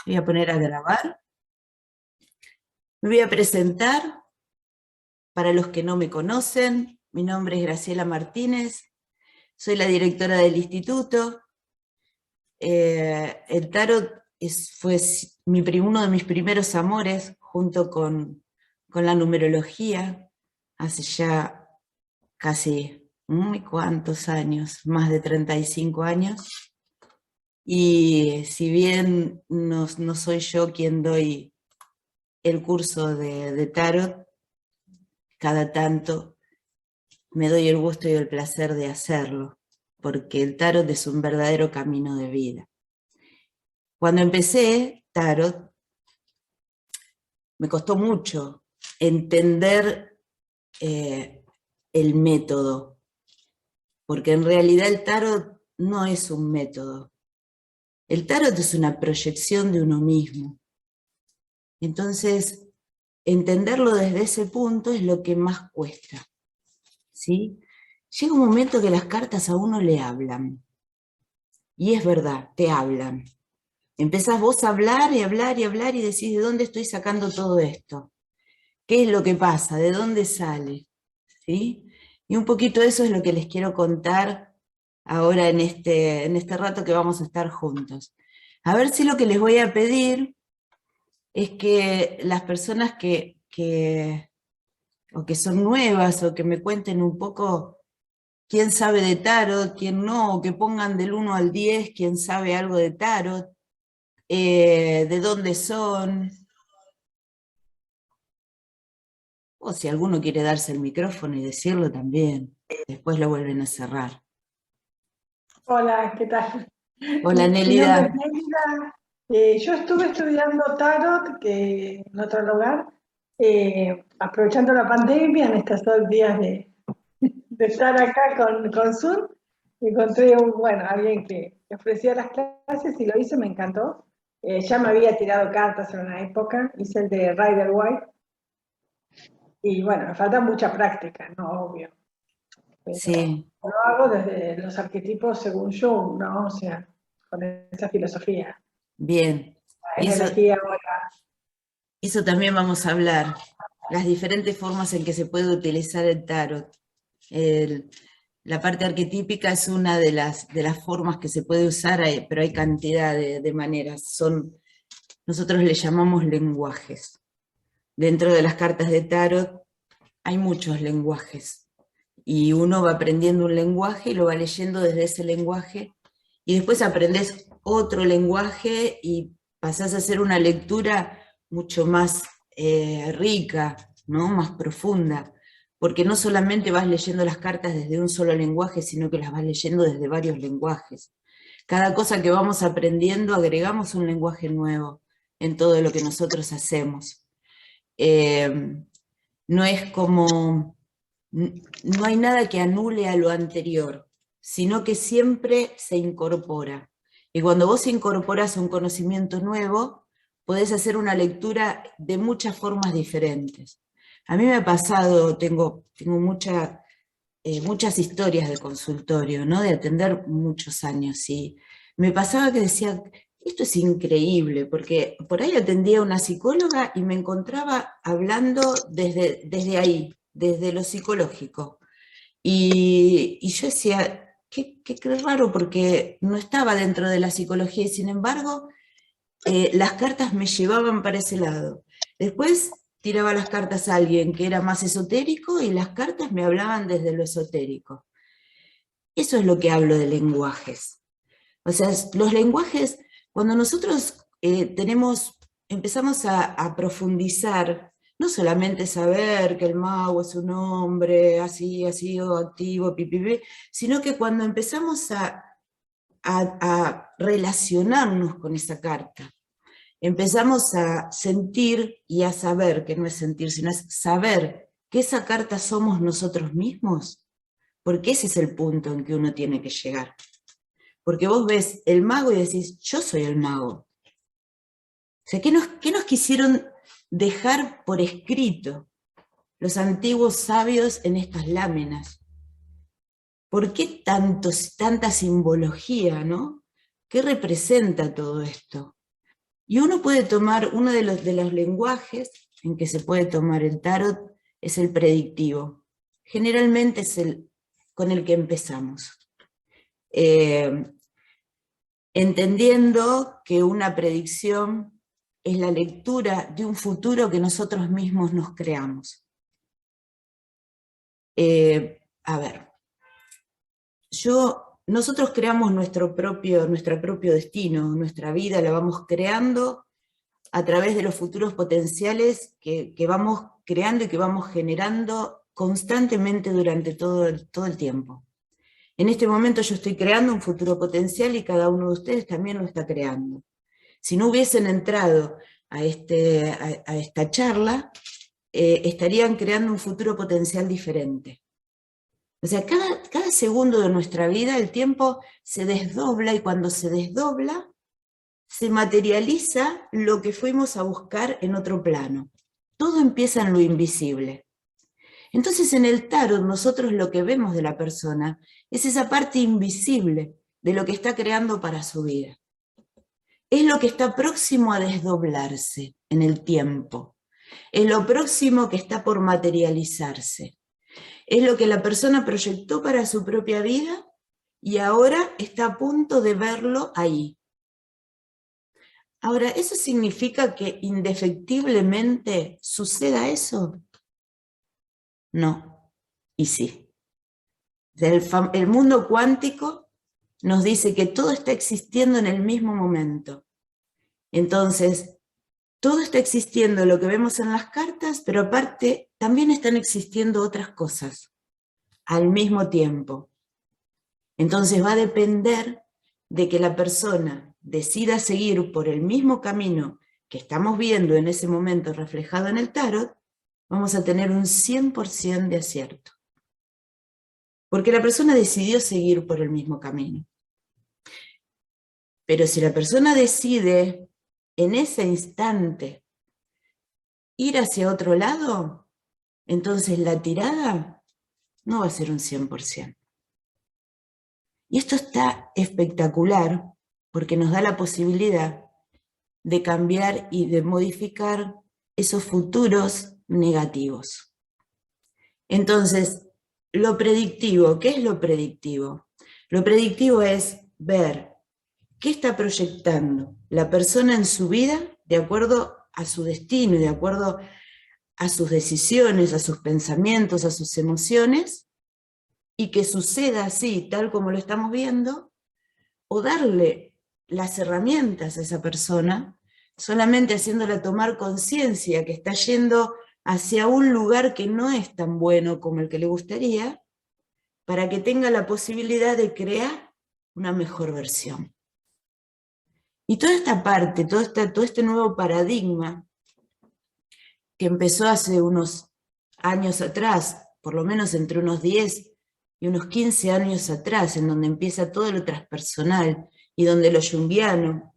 Voy a poner a grabar. Me voy a presentar. Para los que no me conocen, mi nombre es Graciela Martínez, soy la directora del instituto. El tarot fue uno de mis primeros amores, junto con la numerología, hace ya casi muy cuantos años, más de 35 años. Y si bien no soy yo quien doy el curso de tarot, cada tanto me doy el gusto y el placer de hacerlo, porque el tarot es un verdadero camino de vida. Cuando empecé tarot, me costó mucho entender el método, porque en realidad el tarot no es un método. El tarot es una proyección de uno mismo. Entonces, entenderlo desde ese punto es lo que más cuesta, ¿sí? Llega un momento que las cartas a uno le hablan. Y es verdad, te hablan. Empezás vos a hablar y hablar y hablar y decís, ¿de dónde estoy sacando todo esto? ¿Qué es lo que pasa? ¿De dónde sale? ¿Sí? Y un poquito eso es lo que les quiero contar ahora en este rato que vamos a estar juntos. A ver si lo que les voy a pedir es que las personas o que son nuevas o que me cuenten un poco quién sabe de tarot, quién no, o que pongan del 1 al 10 quién sabe algo de tarot, de dónde son, o si alguno quiere darse el micrófono y decirlo también, después lo vuelven a cerrar. Hola, ¿qué tal? Hola Mi nombre es Nélida. Nélida. Yo estuve estudiando tarot en otro lugar, aprovechando la pandemia, en estos 2 días de estar acá con Zoom, encontré alguien que ofrecía las clases y lo hice, me encantó. Ya me había tirado cartas en una época, hice el de Rider White, y bueno, me falta mucha práctica, ¿no? Obvio. Pero Sí, lo hago desde los arquetipos según Jung, ¿no? O sea, con esa filosofía. bien. La Y energía ahora. eso también vamos a hablar, las diferentes formas en que se puede utilizar el tarot. El- la parte arquetípica es una de las formas que se puede usar, pero hay cantidad de maneras. Nosotros le llamamos lenguajes. Dentro de las cartas de tarot hay muchos lenguajes. Y uno va aprendiendo un lenguaje y lo va leyendo desde ese lenguaje. Y después aprendes otro lenguaje y pasás a hacer una lectura mucho más rica, ¿no? Más profunda. Porque no solamente vas leyendo las cartas desde un solo lenguaje, sino que las vas leyendo desde varios lenguajes. Cada cosa que vamos aprendiendo agregamos un lenguaje nuevo en todo lo que nosotros hacemos. Eh, no es como, no hay nada que anule a lo anterior, sino que siempre se incorpora. Y cuando vos incorporás un conocimiento nuevo, podés hacer una lectura de muchas formas diferentes. A mí me ha pasado, tengo muchas historias de consultorio, ¿no? De atender muchos años, y me pasaba que decía, esto es increíble, porque por ahí atendía a una psicóloga y me encontraba hablando desde ahí, desde lo psicológico. Y yo decía, qué raro, porque no estaba dentro de la psicología y sin embargo las cartas me llevaban para ese lado. Después tiraba las cartas a alguien que era más esotérico y las cartas me hablaban desde lo esotérico. Eso es lo que hablo de lenguajes. O sea, los lenguajes, cuando nosotros empezamos a profundizar, no solamente saber que el mago es un hombre así, así, o activo, pipipi, sino que cuando empezamos a relacionarnos con esa carta, empezamos a sentir y a saber, que no es sentir, sino es saber que esa carta somos nosotros mismos, porque ese es el punto en que uno tiene que llegar. Porque vos ves el mago y decís, yo soy el mago. O sea, qué nos quisieron dejar por escrito los antiguos sabios en estas láminas? ¿Por qué tanta simbología, no? ¿Qué representa todo esto? Y uno puede tomar, uno de los lenguajes en que se puede tomar el tarot es el predictivo. Generalmente es el con el que empezamos. Entendiendo que una predicción es la lectura de un futuro que nosotros mismos nos creamos. A ver, nosotros creamos nuestro propio destino, nuestra vida la vamos creando a través de los futuros potenciales que vamos creando y que vamos generando constantemente durante todo el tiempo. En este momento yo estoy creando un futuro potencial y cada uno de ustedes también lo está creando. Si no hubiesen entrado a esta charla, estarían creando un futuro potencial diferente. O sea, cada segundo de nuestra vida el tiempo se desdobla, y cuando se desdobla, se materializa lo que fuimos a buscar en otro plano. Todo empieza en lo invisible. Entonces en el tarot nosotros lo que vemos de la persona es esa parte invisible de lo que está creando para su vida. Es lo que está próximo a desdoblarse en el tiempo. Es lo próximo que está por materializarse. Es lo que la persona proyectó para su propia vida y ahora está a punto de verlo ahí. Ahora, ¿eso significa que indefectiblemente suceda eso? No, y sí. El mundo cuántico nos dice que todo está existiendo en el mismo momento. Entonces, todo está existiendo lo que vemos en las cartas, pero aparte también están existiendo otras cosas al mismo tiempo. Entonces va a depender de que la persona decida seguir por el mismo camino que estamos viendo en ese momento reflejado en el tarot, vamos a tener un 100% de acierto. Porque la persona decidió seguir por el mismo camino. Pero si la persona decide en ese instante ir hacia otro lado, entonces la tirada no va a ser un 100%. Y esto está espectacular porque nos da la posibilidad de cambiar y de modificar esos futuros negativos. Entonces, lo predictivo, ¿qué es lo predictivo? Lo predictivo es ver qué está proyectando la persona en su vida de acuerdo a su destino, de acuerdo a sus decisiones, a sus pensamientos, a sus emociones, y que suceda así, tal como lo estamos viendo, o darle las herramientas a esa persona, solamente haciéndola tomar conciencia que está yendo hacia un lugar que no es tan bueno como el que le gustaría, para que tenga la posibilidad de crear una mejor versión. Y toda esta parte, todo este nuevo paradigma que empezó hace unos años atrás, por lo menos entre unos 10 y unos 15 años atrás, en donde empieza todo lo transpersonal y donde lo junguiano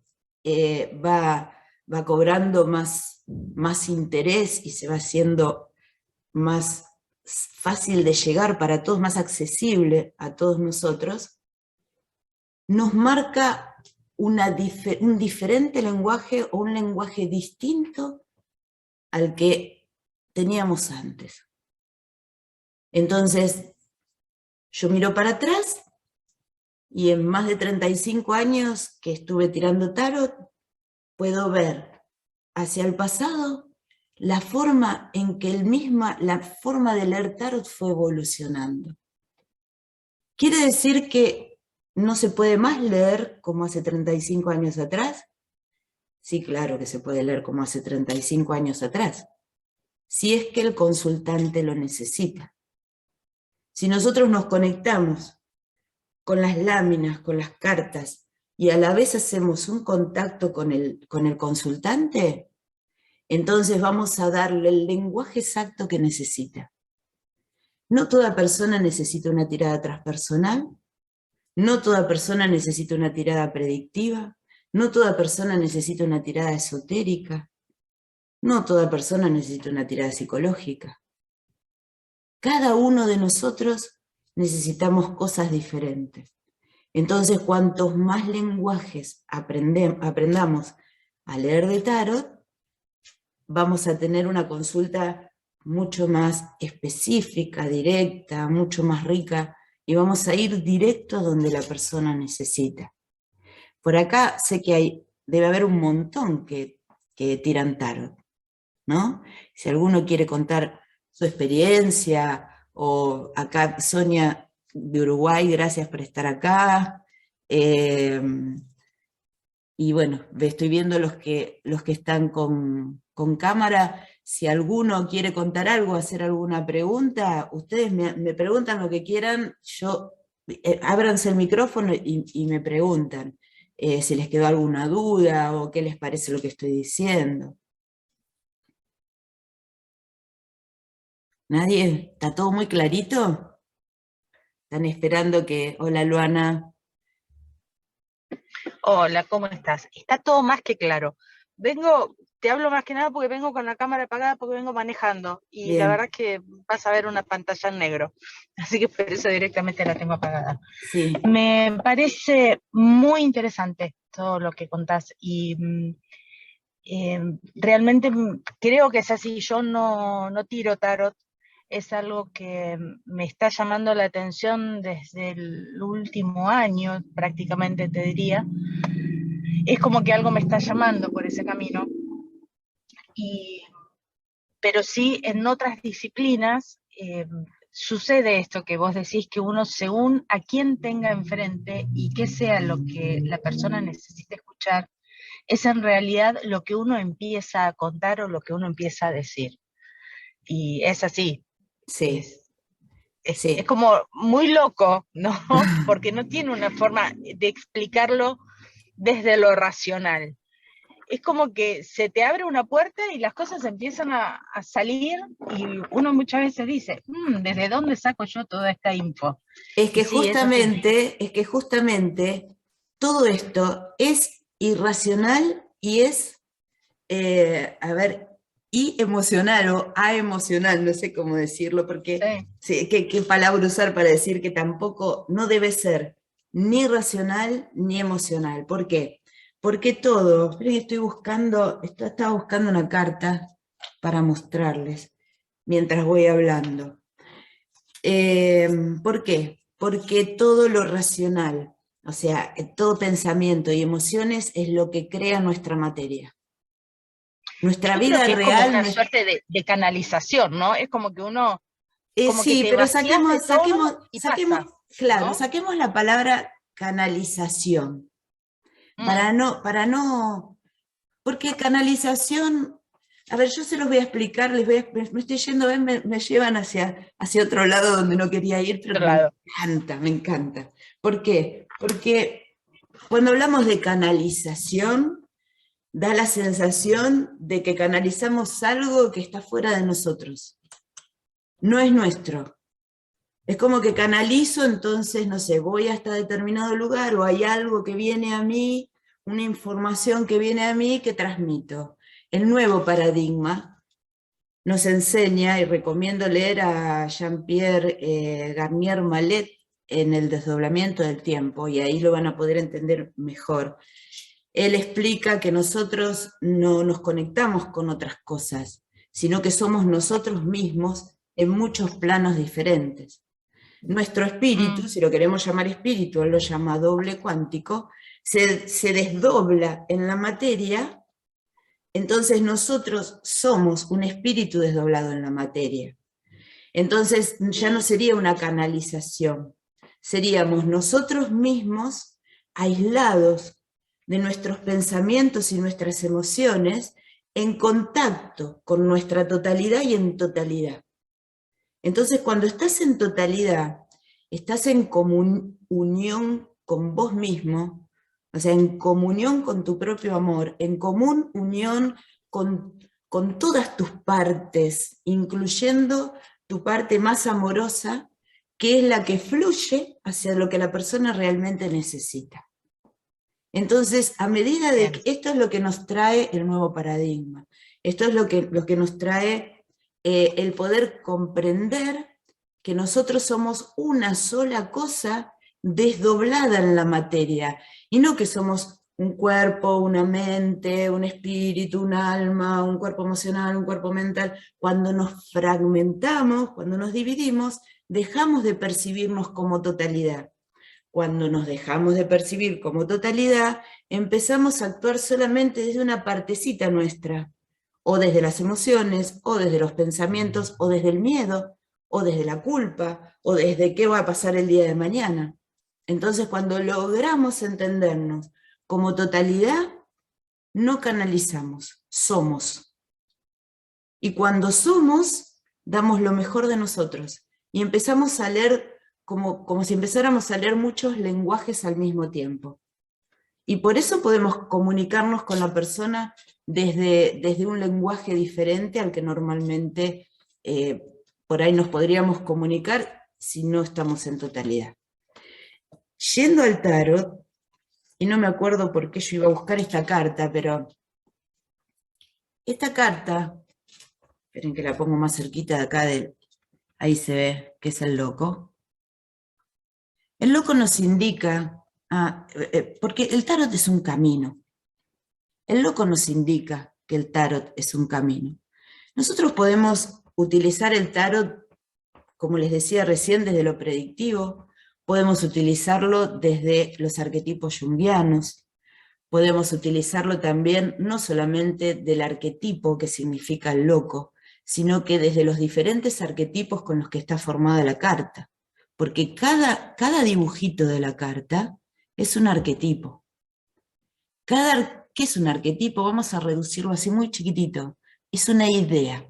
va cobrando más interés y se va haciendo más fácil de llegar para todos, más accesible a todos nosotros, nos marca un diferente lenguaje o un lenguaje distinto al que teníamos antes. Entonces, yo miro para atrás y en más de 35 años que estuve tirando tarot, puedo ver hacia el pasado la forma en que la forma de leer tarot fue evolucionando. ¿Quiere decir que no se puede más leer como hace 35 años atrás? Sí, claro que se puede leer como hace 35 años atrás, si es que el consultante lo necesita. Si nosotros nos conectamos con las láminas, con las cartas, y a la vez hacemos un contacto con el consultante, entonces vamos a darle el lenguaje exacto que necesita. No toda persona necesita una tirada transpersonal, no toda persona necesita una tirada predictiva, no toda persona necesita una tirada esotérica, no toda persona necesita una tirada psicológica. Cada uno de nosotros necesitamos cosas diferentes. Entonces, cuantos más lenguajes aprendamos a leer de tarot, vamos a tener una consulta mucho más específica, directa, mucho más rica, y vamos a ir directo a donde la persona necesita. Por acá sé que debe haber un montón que tiran tarot, ¿no? Si alguno quiere contar su experiencia, o acá Sonia de Uruguay, gracias por estar acá. Y bueno, estoy viendo los que están con cámara. Si alguno quiere contar algo, hacer alguna pregunta, ustedes me preguntan lo que quieran, ábranse el micrófono y me preguntan si les quedó alguna duda o qué les parece lo que estoy diciendo. ¿Nadie? ¿Está todo muy clarito? ¿Están esperando que... Hola, Luana. Hola, ¿cómo estás? Está todo más que claro. Te hablo más que nada porque vengo con la cámara apagada porque vengo manejando y Bien. la verdad es que vas a ver una pantalla en negro, así que por eso directamente la tengo apagada. Sí. Me parece muy interesante todo lo que contás y realmente creo que es así. Yo no tiro tarot, es algo que me está llamando la atención desde el último año, prácticamente te diría. Es como que algo me está llamando por ese camino. Pero sí, en otras disciplinas sucede esto que vos decís, que uno, según a quién tenga enfrente y qué sea lo que la persona necesite escuchar, es en realidad lo que uno empieza a contar o lo que uno empieza a decir. Y es así. Sí. Es Sí. como muy loco, ¿no? Porque no tiene una forma de explicarlo desde lo racional. Es como que se te abre una puerta y las cosas empiezan a salir y uno muchas veces dice, ¿desde dónde saco yo toda esta info? Es que, Sí, es así. justamente todo esto es irracional y es, y emocional o aemocional, no sé cómo decirlo, porque sí, ¿qué palabra usar para decir que tampoco no debe ser ni racional ni emocional? ¿Por qué? Porque todo, esperen que estaba buscando una carta para mostrarles mientras voy hablando. ¿Por qué? Porque todo lo racional, o sea, todo pensamiento y emociones es lo que crea nuestra materia. Nuestra Yo vida creo que real... es como una suerte de canalización, ¿no? Es como que uno, como que sí, te pero vacías de todo y pasa, claro, ¿no? saquemos la palabra canalización, para no, porque canalización, a ver, yo se los voy a explicar, me estoy yendo, me llevan hacia otro lado donde no quería ir, pero me encanta. ¿Por qué? Porque cuando hablamos de canalización, da la sensación de que canalizamos algo que está fuera de nosotros. No es nuestro. Es como que canalizo, entonces, no sé, voy hasta determinado lugar o hay algo que viene a mí, una información que viene a mí que transmito. El nuevo paradigma nos enseña, y recomiendo leer a Jean-Pierre Garnier Mallet en El desdoblamiento del tiempo, y ahí lo van a poder entender mejor. Él explica que nosotros no nos conectamos con otras cosas, sino que somos nosotros mismos en muchos planos diferentes. Nuestro espíritu, si lo queremos llamar espíritu, él lo llama doble cuántico, se desdobla en la materia, entonces nosotros somos un espíritu desdoblado en la materia. Entonces ya no sería una canalización, seríamos nosotros mismos aislados de nuestros pensamientos y nuestras emociones, en contacto con nuestra totalidad y en totalidad. Entonces, cuando estás en totalidad, estás en unión con vos mismo, o sea, en comunión con tu propio amor, en común unión con todas tus partes, incluyendo tu parte más amorosa, que es la que fluye hacia lo que la persona realmente necesita. Entonces, a medida de que esto es lo que nos trae el nuevo paradigma, esto es lo que nos trae el poder comprender que nosotros somos una sola cosa desdoblada en la materia, y no que somos un cuerpo, una mente, un espíritu, un alma, un cuerpo emocional, un cuerpo mental. Cuando nos fragmentamos, cuando nos dividimos, dejamos de percibirnos como totalidad. Cuando nos dejamos de percibir como totalidad, empezamos a actuar solamente desde una partecita nuestra, o desde las emociones, o desde los pensamientos, o desde el miedo, o desde la culpa, o desde qué va a pasar el día de mañana. Entonces, cuando logramos entendernos como totalidad, no canalizamos, somos. Y cuando somos, damos lo mejor de nosotros. Y empezamos a leer como si empezáramos a leer muchos lenguajes al mismo tiempo. Y por eso podemos comunicarnos con la persona desde un lenguaje diferente al que normalmente por ahí nos podríamos comunicar si no estamos en totalidad. Yendo al tarot, y no me acuerdo por qué yo iba a buscar esta carta, pero esta carta, esperen que la pongo más cerquita de acá, ahí se ve que es el loco. El loco nos indica, porque el tarot es un camino. El loco nos indica que el tarot es un camino. Nosotros podemos utilizar el tarot, como les decía recién, desde lo predictivo, podemos utilizarlo desde los arquetipos junguianos, podemos utilizarlo también no solamente del arquetipo que significa el loco, sino que desde los diferentes arquetipos con los que está formada la carta. Porque cada dibujito de la carta es un arquetipo. ¿Qué es un arquetipo? Vamos a reducirlo así muy chiquitito. Es una idea.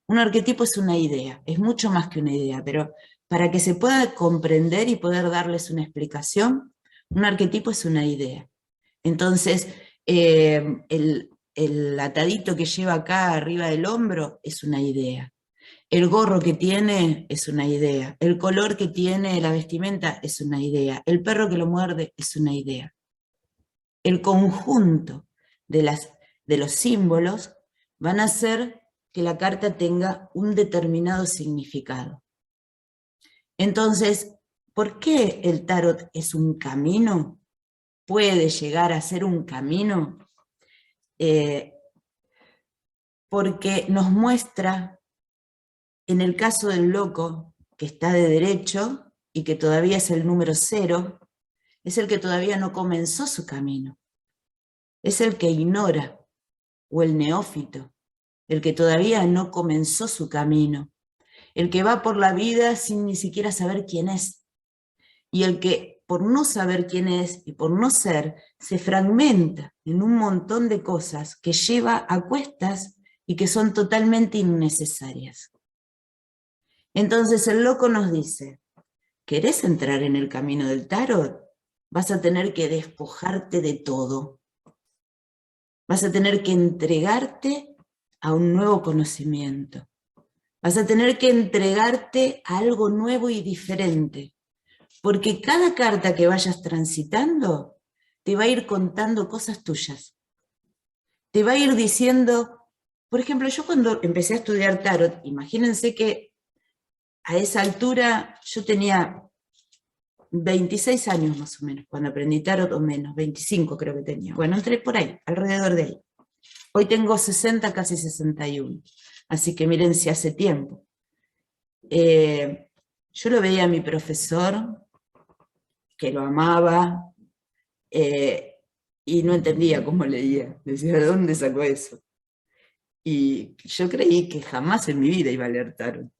Un arquetipo es una idea, es mucho más que una idea, pero para que se pueda comprender y poder darles una explicación, un arquetipo es una idea. Entonces, el atadito que lleva acá arriba del hombro es una idea. El gorro que tiene es una idea. El color que tiene la vestimenta es una idea. El perro que lo muerde es una idea. El conjunto de los símbolos van a hacer que la carta tenga un determinado significado. Entonces, ¿por qué el tarot es un camino? ¿Puede llegar a ser un camino? Porque nos muestra, en el caso del loco, que está de derecho y que todavía es el número 0, es el que todavía no comenzó su camino. Es el que ignora, o el neófito, el que todavía no comenzó su camino, el que va por la vida sin ni siquiera saber quién es, y el que por no saber quién es y por no ser, se fragmenta en un montón de cosas que lleva a cuestas y que son totalmente innecesarias. Entonces el loco nos dice, ¿querés entrar en el camino del tarot? Vas a tener que despojarte de todo. Vas a tener que entregarte a un nuevo conocimiento. Vas a tener que entregarte a algo nuevo y diferente. Porque cada carta que vayas transitando te va a ir contando cosas tuyas. Te va a ir diciendo, por ejemplo, yo cuando empecé a estudiar tarot, imagínense que a esa altura yo tenía 26 años más o menos, cuando aprendí tarot, o menos, 25 creo que tenía. Bueno, entré por ahí, alrededor de ahí. Hoy tengo 60, casi 61. Así que miren si hace tiempo. Yo lo veía a mi profesor, que lo amaba, y no entendía cómo leía. Decía, ¿de dónde sacó eso? Y yo creí que jamás en mi vida iba a leer tarot.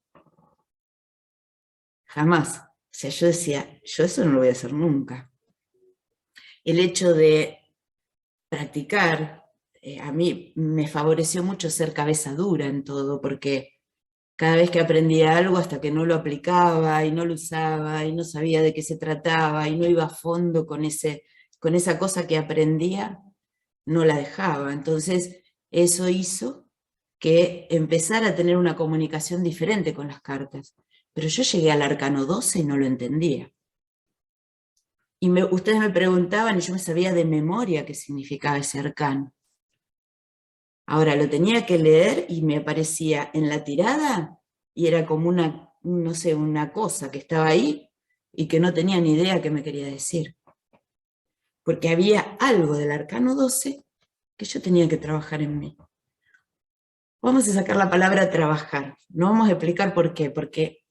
Jamás. O sea, yo decía, yo eso no lo voy a hacer nunca. El hecho de practicar, a mí me favoreció mucho ser cabeza dura en todo, porque cada vez que aprendía algo, hasta que no lo aplicaba y no lo usaba y no sabía de qué se trataba y no iba a fondo con esa cosa que aprendía, no la dejaba. Entonces eso hizo que empezara a tener una comunicación diferente con las cartas. Pero yo llegué al arcano 12 y no lo entendía. Y ustedes me preguntaban y yo me sabía de memoria qué significaba ese arcano. Ahora lo tenía que leer y me aparecía en la tirada y era como no sé, una cosa que estaba ahí y que no tenía ni idea qué me quería decir. porque había algo del arcano 12 que yo tenía que trabajar en mí. Vamos a sacar la palabra trabajar, no vamos a explicar por qué, porque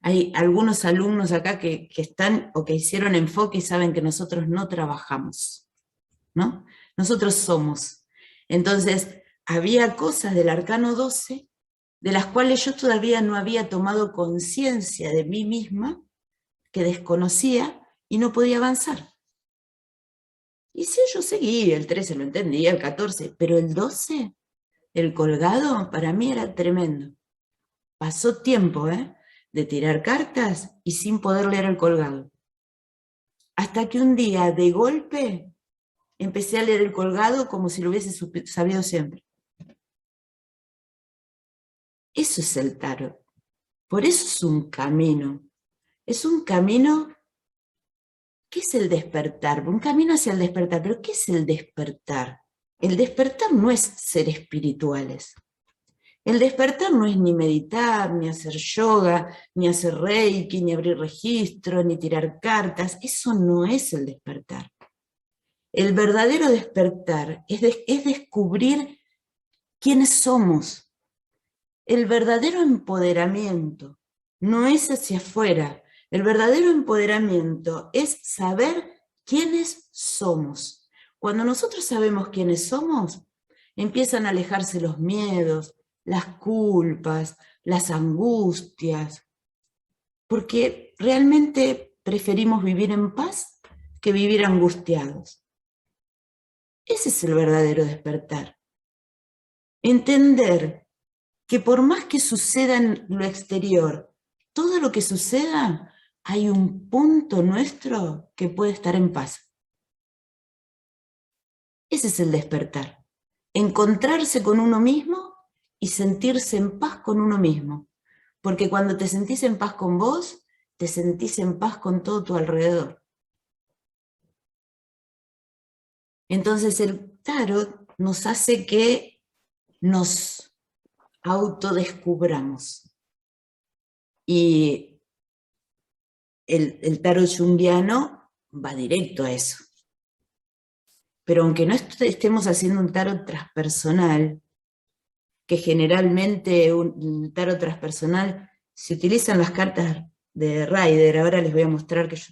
hay algunos alumnos acá que están o que hicieron enfoque y saben que nosotros no trabajamos, ¿no? Nosotros somos. Entonces, había cosas del arcano 12 de las cuales yo todavía no había tomado conciencia de mí misma, que desconocía y no podía avanzar. Y sí, yo seguía, el 13 lo entendía, el 14, pero el 12, el colgado, para mí era tremendo. Pasó tiempo, de tirar cartas y sin poder leer el colgado. Hasta que un día, de golpe, empecé a leer el colgado como si lo hubiese sabido siempre. Eso es el tarot. Por eso es un camino. Es un camino. ¿Qué es el despertar? Un camino hacia el despertar. ¿Pero qué es el despertar? El despertar no es ser espirituales. El despertar no es ni meditar, ni hacer yoga, ni hacer reiki, ni abrir registro, ni tirar cartas. Eso no es el despertar. El verdadero despertar es descubrir quiénes somos. El verdadero empoderamiento no es hacia afuera. El verdadero empoderamiento es saber quiénes somos. Cuando nosotros sabemos quiénes somos, empiezan a alejarse los miedos, las culpas, las angustias, porque realmente preferimos vivir en paz que vivir angustiados. Ese es el verdadero despertar. Entender que por más que suceda en lo exterior, todo lo que suceda, hay un punto nuestro que puede estar en paz. Ese es el despertar. Encontrarse con uno mismo y sentirse en paz con uno mismo. Porque cuando te sentís en paz con vos, te sentís en paz con todo tu alrededor. Entonces el tarot nos hace que nos autodescubramos. Y el tarot junguiano va directo a eso. Pero aunque no estemos haciendo un tarot transpersonal, que generalmente un tarot transpersonal se utilizan las cartas de Rider. Ahora les voy a mostrar que yo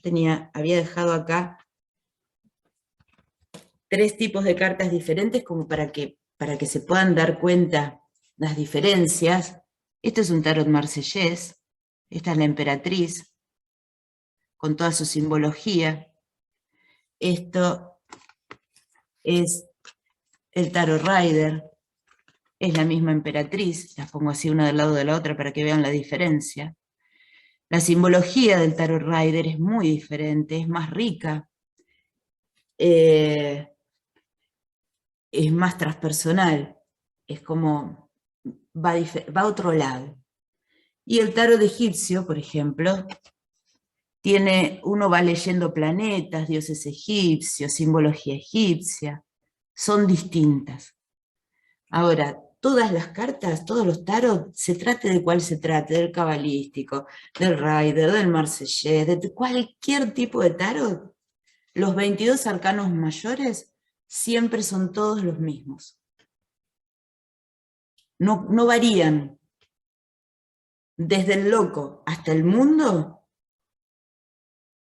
había dejado acá 3 tipos de cartas diferentes como para que se puedan dar cuenta las diferencias. Esto es un tarot marsellés, esta es la emperatriz, con toda su simbología. Esto es el tarot Rider, es la misma emperatriz, las pongo así una del lado de la otra para que vean la diferencia. La simbología del tarot Rider es muy diferente, es más rica, es más transpersonal, es como, va a otro lado. Y el tarot egipcio, por ejemplo, uno va leyendo planetas, dioses egipcios, simbología egipcia, son distintas. Ahora, todas las cartas, todos los tarot, se trate de cuál se trate, del cabalístico, del Rider, del marsellés, de cualquier tipo de tarot, los 22 arcanos mayores siempre son todos los mismos. No varían. Desde el loco hasta el mundo.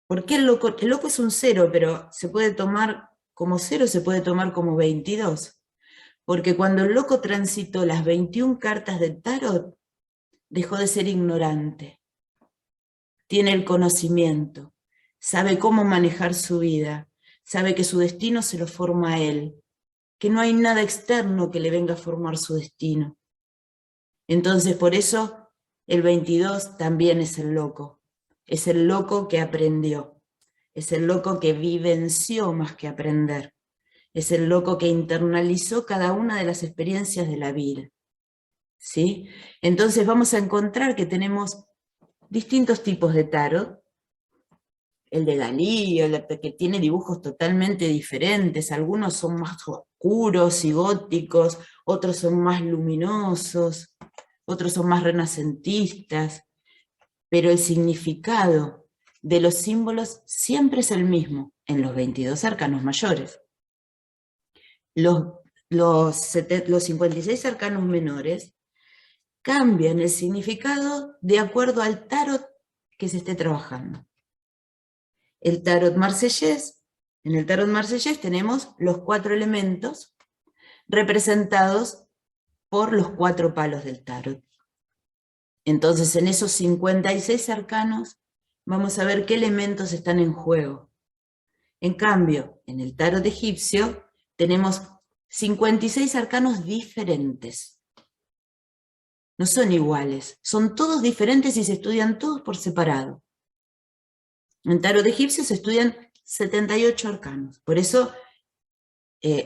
¿Por qué el loco? El loco es un 0, pero se puede tomar como 0, se puede tomar como 22. Porque cuando el loco transitó las 21 cartas del tarot, dejó de ser ignorante. Tiene el conocimiento, sabe cómo manejar su vida, sabe que su destino se lo forma a él, que no hay nada externo que le venga a formar su destino. Entonces, por eso, el 22 también es el loco que aprendió, es el loco que vivenció más que aprender. Es el loco que internalizó cada una de las experiencias de la vida. ¿Sí? Entonces vamos a encontrar que tenemos distintos tipos de tarot. El de Dalí, que tiene dibujos totalmente diferentes. Algunos son más oscuros y góticos, otros son más luminosos, otros son más renacentistas. Pero el significado de los símbolos siempre es el mismo. en los 22 arcanos mayores. Los 56 arcanos menores cambian el significado de acuerdo al tarot que se esté trabajando. El tarot marsellés, en el tarot marsellés tenemos los 4 elementos representados por los 4 palos del tarot. Entonces, en esos 56 arcanos vamos a ver qué elementos están en juego. En cambio, en el tarot egipcio tenemos 56 arcanos diferentes. No son iguales, son todos diferentes y se estudian todos por separado. En tarot egipcio se estudian 78 arcanos. Por eso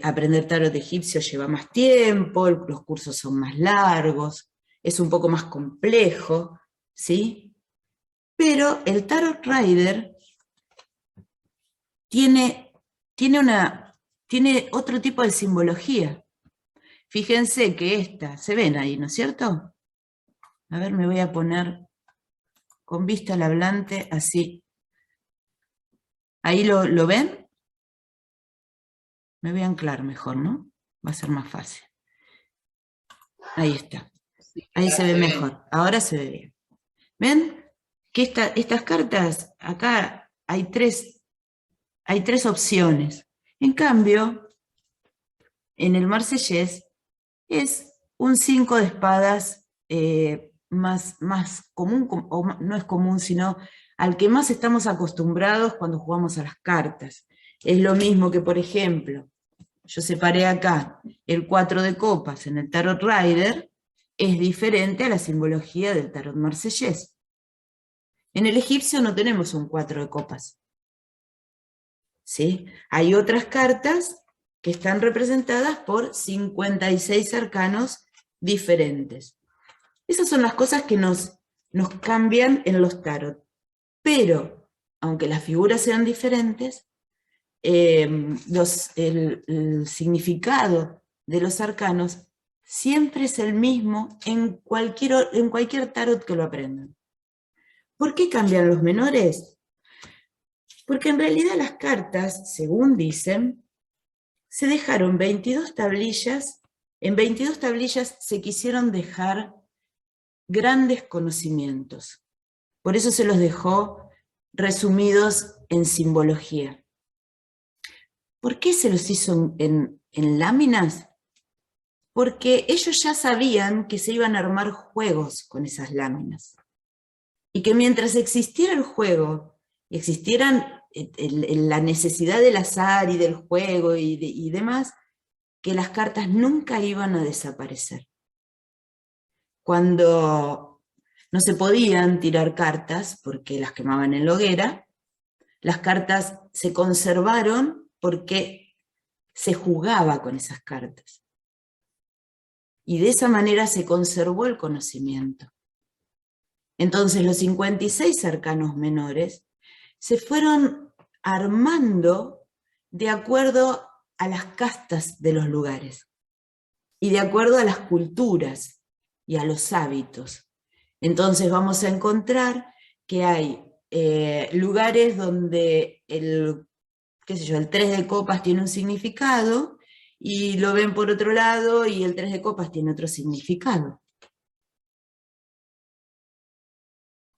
aprender tarot egipcio lleva más tiempo, los cursos son más largos, es un poco más complejo, ¿sí? Pero el Tarot Rider tiene otro tipo de simbología. Fíjense que esta, se ven ahí, ¿no es cierto? A ver, me voy a poner con vista al hablante, así. ¿Ahí lo ven? Me voy a anclar mejor, ¿no? Va a ser más fácil. Ahí está. Ahí se ve mejor. Ahora se ve bien. ¿Ven? Que estas cartas, acá hay tres opciones. En cambio, en el marsellés es un 5 de espadas más común, o no es común, sino al que más estamos acostumbrados cuando jugamos a las cartas. Es lo mismo que, por ejemplo, yo separé acá el 4 de copas en el Tarot Rider, es diferente a la simbología del Tarot marsellés. En el egipcio no tenemos un 4 de copas. ¿Sí? Hay otras cartas que están representadas por 56 arcanos diferentes. Esas son las cosas que nos cambian en los tarot. Pero, aunque las figuras sean diferentes, el significado de los arcanos siempre es el mismo en cualquier tarot que lo aprendan. ¿Por qué cambian los menores? Porque en realidad las cartas, según dicen, se dejaron 22 tablillas, en 22 tablillas se quisieron dejar grandes conocimientos. Por eso se los dejó resumidos en simbología. ¿Por qué se los hizo en láminas? Porque ellos ya sabían que se iban a armar juegos con esas láminas. Y que mientras existiera el juego, y existieran la necesidad del azar y del juego y demás, que las cartas nunca iban a desaparecer. Cuando no se podían tirar cartas porque las quemaban en la hoguera, las cartas se conservaron porque se jugaba con esas cartas. Y de esa manera se conservó el conocimiento. Entonces los 56 arcanos menores se fueron armando de acuerdo a las castas de los lugares y de acuerdo a las culturas y a los hábitos. Entonces vamos a encontrar que hay lugares donde el 3 de copas tiene un significado y lo ven por otro lado y el 3 de copas tiene otro significado.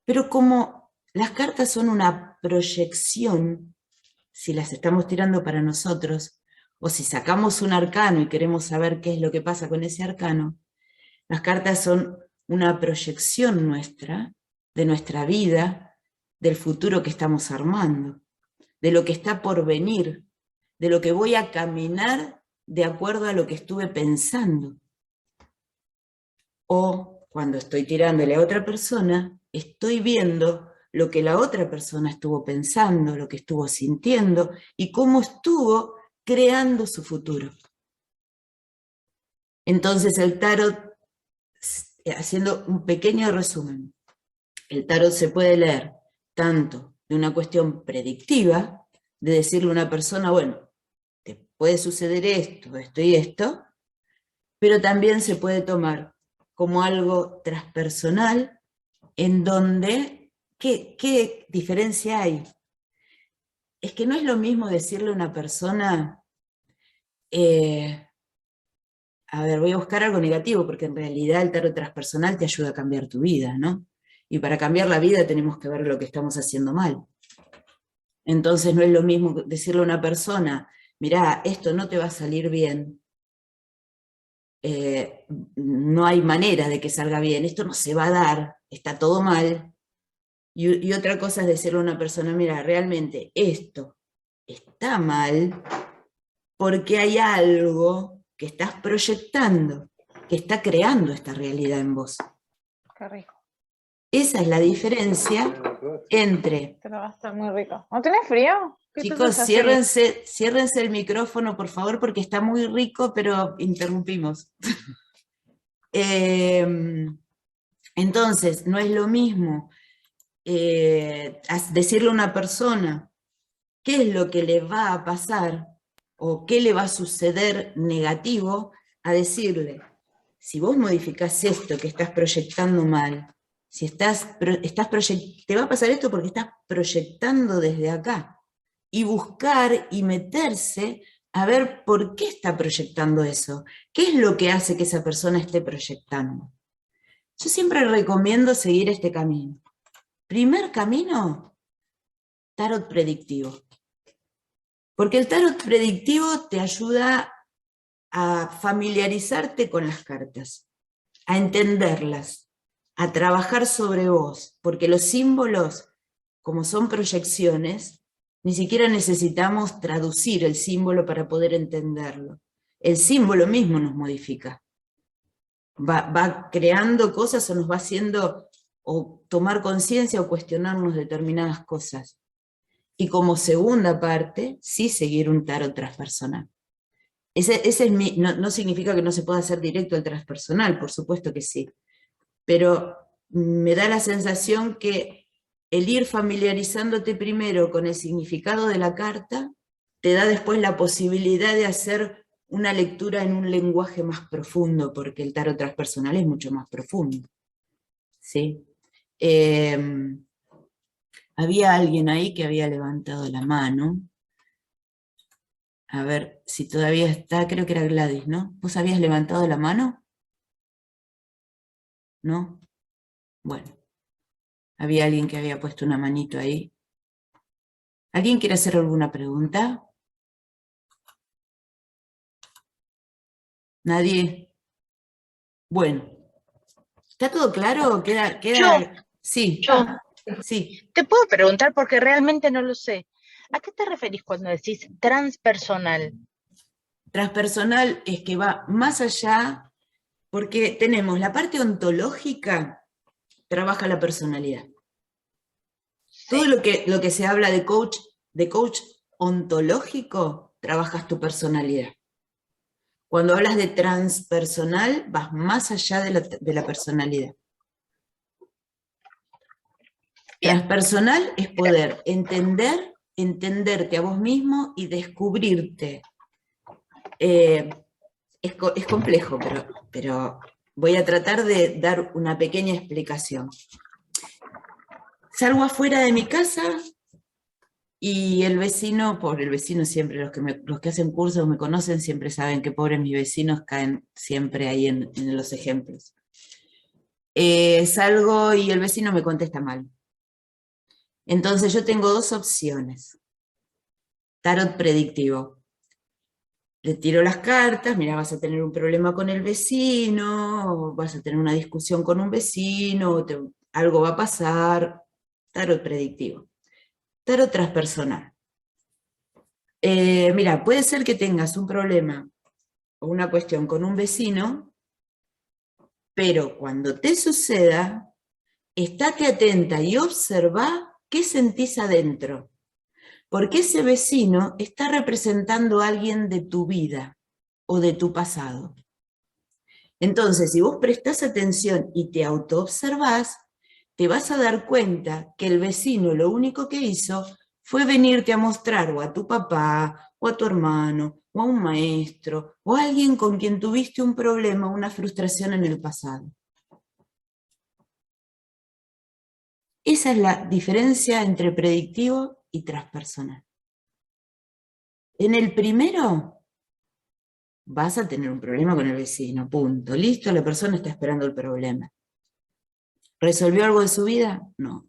Pero como las cartas son una proyección, si las estamos tirando para nosotros, o si sacamos un arcano y queremos saber qué es lo que pasa con ese arcano, las cartas son una proyección nuestra, de nuestra vida, del futuro que estamos armando, de lo que está por venir, de lo que voy a caminar de acuerdo a lo que estuve pensando. O cuando estoy tirándole a otra persona, estoy viendo lo que la otra persona estuvo pensando, lo que estuvo sintiendo y cómo estuvo creando su futuro. Entonces el tarot, haciendo un pequeño resumen, el tarot se puede leer tanto de una cuestión predictiva, de decirle a una persona, bueno, te puede suceder esto, esto y esto, pero también se puede tomar como algo transpersonal, en donde, ¿qué diferencia hay? es que no es lo mismo decirle a una persona, a ver, voy a buscar algo negativo, porque en realidad el tarot transpersonal te ayuda a cambiar tu vida, ¿no? Y para cambiar la vida tenemos que ver lo que estamos haciendo mal. Entonces no es lo mismo decirle a una persona, mirá, esto no te va a salir bien, no hay manera de que salga bien, esto no se va a dar, está todo mal. Y otra cosa es decirle a una persona, mira, realmente esto está mal porque hay algo que estás proyectando, que está creando esta realidad en vos. Qué rico. Esa es la diferencia entre... Pero va a estar muy rico. ¿No tenés frío? Chicos, ciérrense el micrófono, por favor, porque está muy rico, pero interrumpimos. Entonces, no es lo mismo decirle a una persona qué es lo que le va a pasar o qué le va a suceder negativo, a decirle, si vos modificás esto que estás proyectando mal, si te va a pasar esto porque estás proyectando desde acá, y buscar y meterse a ver por qué está proyectando eso, qué es lo que hace que esa persona esté proyectando. Yo siempre recomiendo seguir este camino. Primer camino, tarot predictivo. Porque el tarot predictivo te ayuda a familiarizarte con las cartas, a entenderlas, a trabajar sobre vos, porque los símbolos, como son proyecciones, ni siquiera necesitamos traducir el símbolo para poder entenderlo. El símbolo mismo nos modifica. Va creando cosas o nos va haciendo o tomar conciencia o cuestionarnos determinadas cosas. Y como segunda parte, sí seguir un tarot transpersonal. Ese es no significa que no se pueda hacer directo al transpersonal, por supuesto que sí. Pero me da la sensación que el ir familiarizándote primero con el significado de la carta, te da después la posibilidad de hacer una lectura en un lenguaje más profundo, porque el tarot transpersonal es mucho más profundo. ¿Sí? Había alguien ahí que había levantado la mano. A ver si todavía está, creo que era Gladys, ¿no? ¿Vos habías levantado la mano? ¿No? Bueno, había alguien que había puesto una manito ahí. ¿Alguien quiere hacer alguna pregunta? ¿Nadie? Bueno, ¿está todo claro? Sí, sí. Te puedo preguntar porque realmente no lo sé. ¿A qué te referís cuando decís transpersonal? Transpersonal es que va más allá, porque tenemos la parte ontológica, trabaja la personalidad. Todo lo que se habla de coach ontológico, trabajas tu personalidad. Cuando hablas de transpersonal, vas más allá de la personalidad. Bien. Transpersonal es poder entenderte a vos mismo y descubrirte. Es complejo, pero voy a tratar de dar una pequeña explicación. Salgo afuera de mi casa y el vecino, pobre el vecino siempre, los que hacen cursos me conocen, siempre saben que pobres mis vecinos caen siempre ahí en los ejemplos. Salgo y el vecino me contesta mal. Entonces yo tengo dos opciones. Tarot predictivo. Le tiro las cartas, mira, vas a tener un problema con el vecino, o vas a tener una discusión con un vecino, algo va a pasar. Tarot predictivo. Tarot transpersonal. Mira, puede ser que tengas un problema o una cuestión con un vecino, pero cuando te suceda, estate atenta y observa qué sentís adentro. Porque ese vecino está representando a alguien de tu vida o de tu pasado. Entonces, si vos prestás atención y te autoobservás, te vas a dar cuenta que el vecino lo único que hizo fue venirte a mostrar o a tu papá, o a tu hermano, o a un maestro, o a alguien con quien tuviste un problema, una frustración en el pasado. Esa es la diferencia entre predictivo y transpersonal. En el primero, vas a tener un problema con el vecino, punto. Listo, la persona está esperando el problema. ¿Resolvió algo de su vida? No.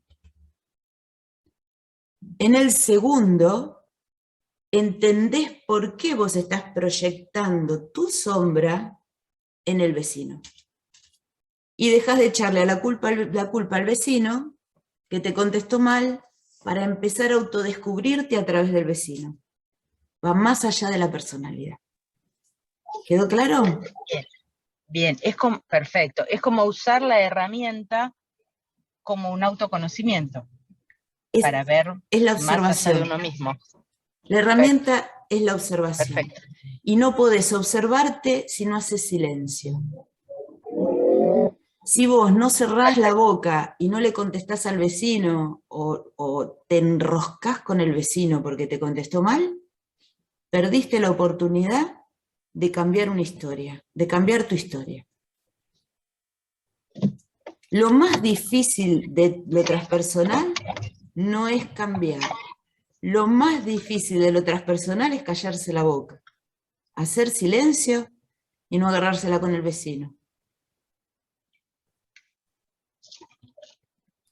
En el segundo, entendés por qué vos estás proyectando tu sombra en el vecino. Y dejás de echarle la culpa al vecino, que te contestó mal, para empezar a autodescubrirte a través del vecino. Va más allá de la personalidad. ¿Quedó claro? Bien, bien, perfecto. Es como usar la herramienta como un autoconocimiento para ver Es la más allá de observación. uno mismo. La herramienta es la observación. Perfecto. Y no podés observarte si no haces silencio. Si vos no cerrás la boca y no le contestás al vecino o te enroscás con el vecino porque te contestó mal, perdiste la oportunidad de cambiar una historia, de cambiar tu historia. Lo más difícil de lo transpersonal no es cambiar. Lo más difícil de lo transpersonal es callarse la boca, hacer silencio y no agarrársela con el vecino.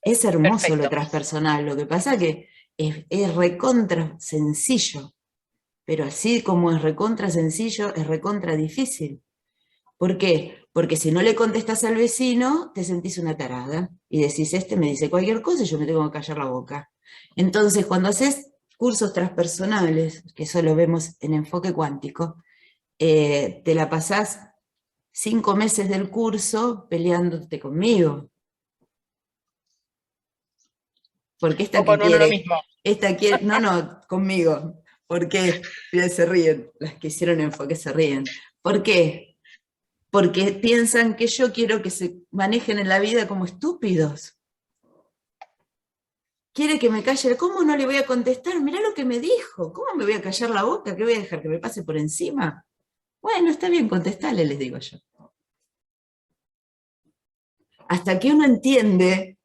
Es hermoso Perfecto. lo transpersonal, lo que pasa que es recontra sencillo, pero así como es recontra sencillo, es recontra difícil. ¿Por qué? Porque si no le contestas al vecino, te sentís una tarada y decís, este me dice cualquier cosa y yo me tengo que callar la boca. Entonces, cuando haces cursos transpersonales, que eso lo vemos en enfoque cuántico, te la pasás 5 meses del curso peleándote conmigo. Porque O con uno mismo. esta quiere, no, conmigo. ¿Por qué? Mira, se ríen, las que hicieron enfoque se ríen. ¿Por qué? Porque piensan que yo quiero que se manejen en la vida como estúpidos. Quiere que me calle, ¿cómo no le voy a contestar? Mirá lo que me dijo, ¿cómo me voy a callar la boca? ¿Qué voy a dejar que me pase por encima? Bueno, está bien, contestale, les digo yo. Hasta que uno entiende,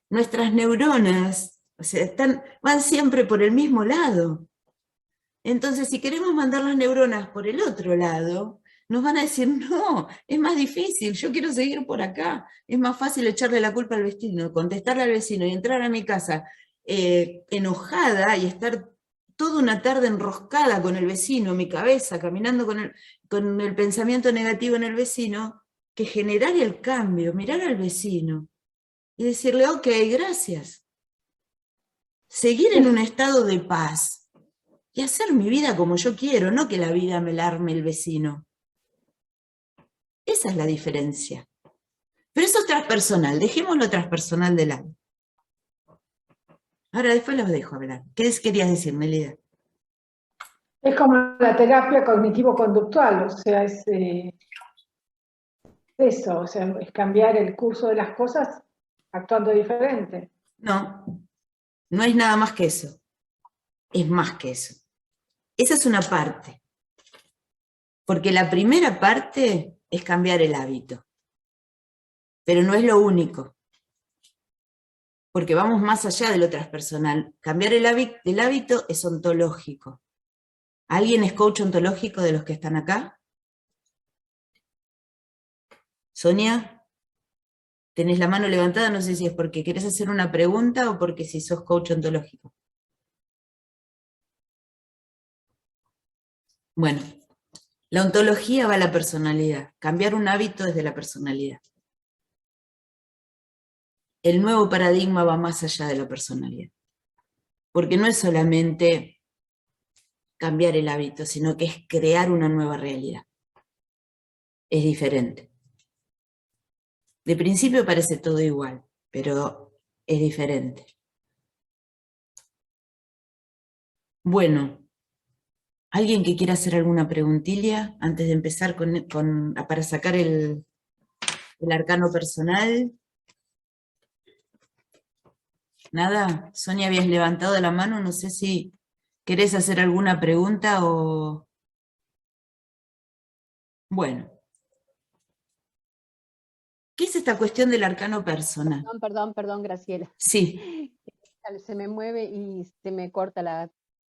nuestras neuronas, o sea, van siempre por el mismo lado. Entonces, si queremos mandar las neuronas por el otro lado, nos van a decir, no, es más difícil, yo quiero seguir por acá. Es más fácil echarle la culpa al vecino, contestarle al vecino y entrar a mi casa enojada y estar toda una tarde enroscada con el vecino, mi cabeza, caminando con el pensamiento negativo en el vecino, que generar el cambio, mirar al vecino y decirle, ok, gracias. Seguir en un estado de paz. Y hacer mi vida como yo quiero, no que la vida me la arme el vecino. Esa es la diferencia. Pero eso es transpersonal, dejémoslo transpersonal de lado. Ahora después los dejo hablar. ¿Qué querías decir, Melida? Es como la terapia cognitivo-conductual, o sea, es eso, o sea, es cambiar el curso de las cosas actuando diferente. No, no es nada más que eso. Es más que eso. Esa es una parte. Porque la primera parte es cambiar el hábito. Pero no es lo único. Porque vamos más allá de lo transpersonal. Cambiar el hábito es ontológico. ¿Alguien es coach ontológico de los que están acá? Sonia, tenés la mano levantada, no sé si es porque querés hacer una pregunta o porque si sos coach ontológico. Bueno, la ontología va a la personalidad. Cambiar un hábito desde la personalidad. El nuevo paradigma va más allá de la personalidad. Porque no es solamente cambiar el hábito, sino que es crear una nueva realidad. Es diferente. De principio parece todo igual, pero es diferente. Bueno, ¿alguien que quiera hacer alguna preguntilla antes de empezar para sacar el arcano personal? ¿Nada? Sonia, habías levantado la mano, no sé si querés hacer alguna pregunta o... Bueno. ¿Qué es esta cuestión del arcano personal? Perdón, Graciela. Sí. Se me mueve y se me corta la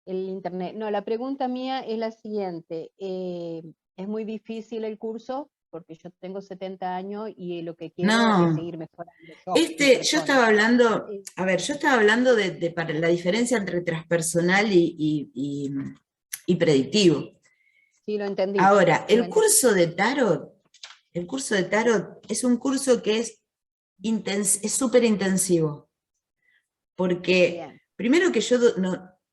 el internet. No, la pregunta mía es la siguiente. ¿Es muy difícil el curso? Porque yo tengo 70 años y lo que quiero es No, seguir mejorando yo, mi yo persona. estaba hablando, Eh, a ver, yo estaba hablando de para la diferencia entre transpersonal y predictivo. Sí, lo entendí. Ahora, lo entendí. el curso de tarot es un curso que es súper intensivo, porque Bien. primero que yo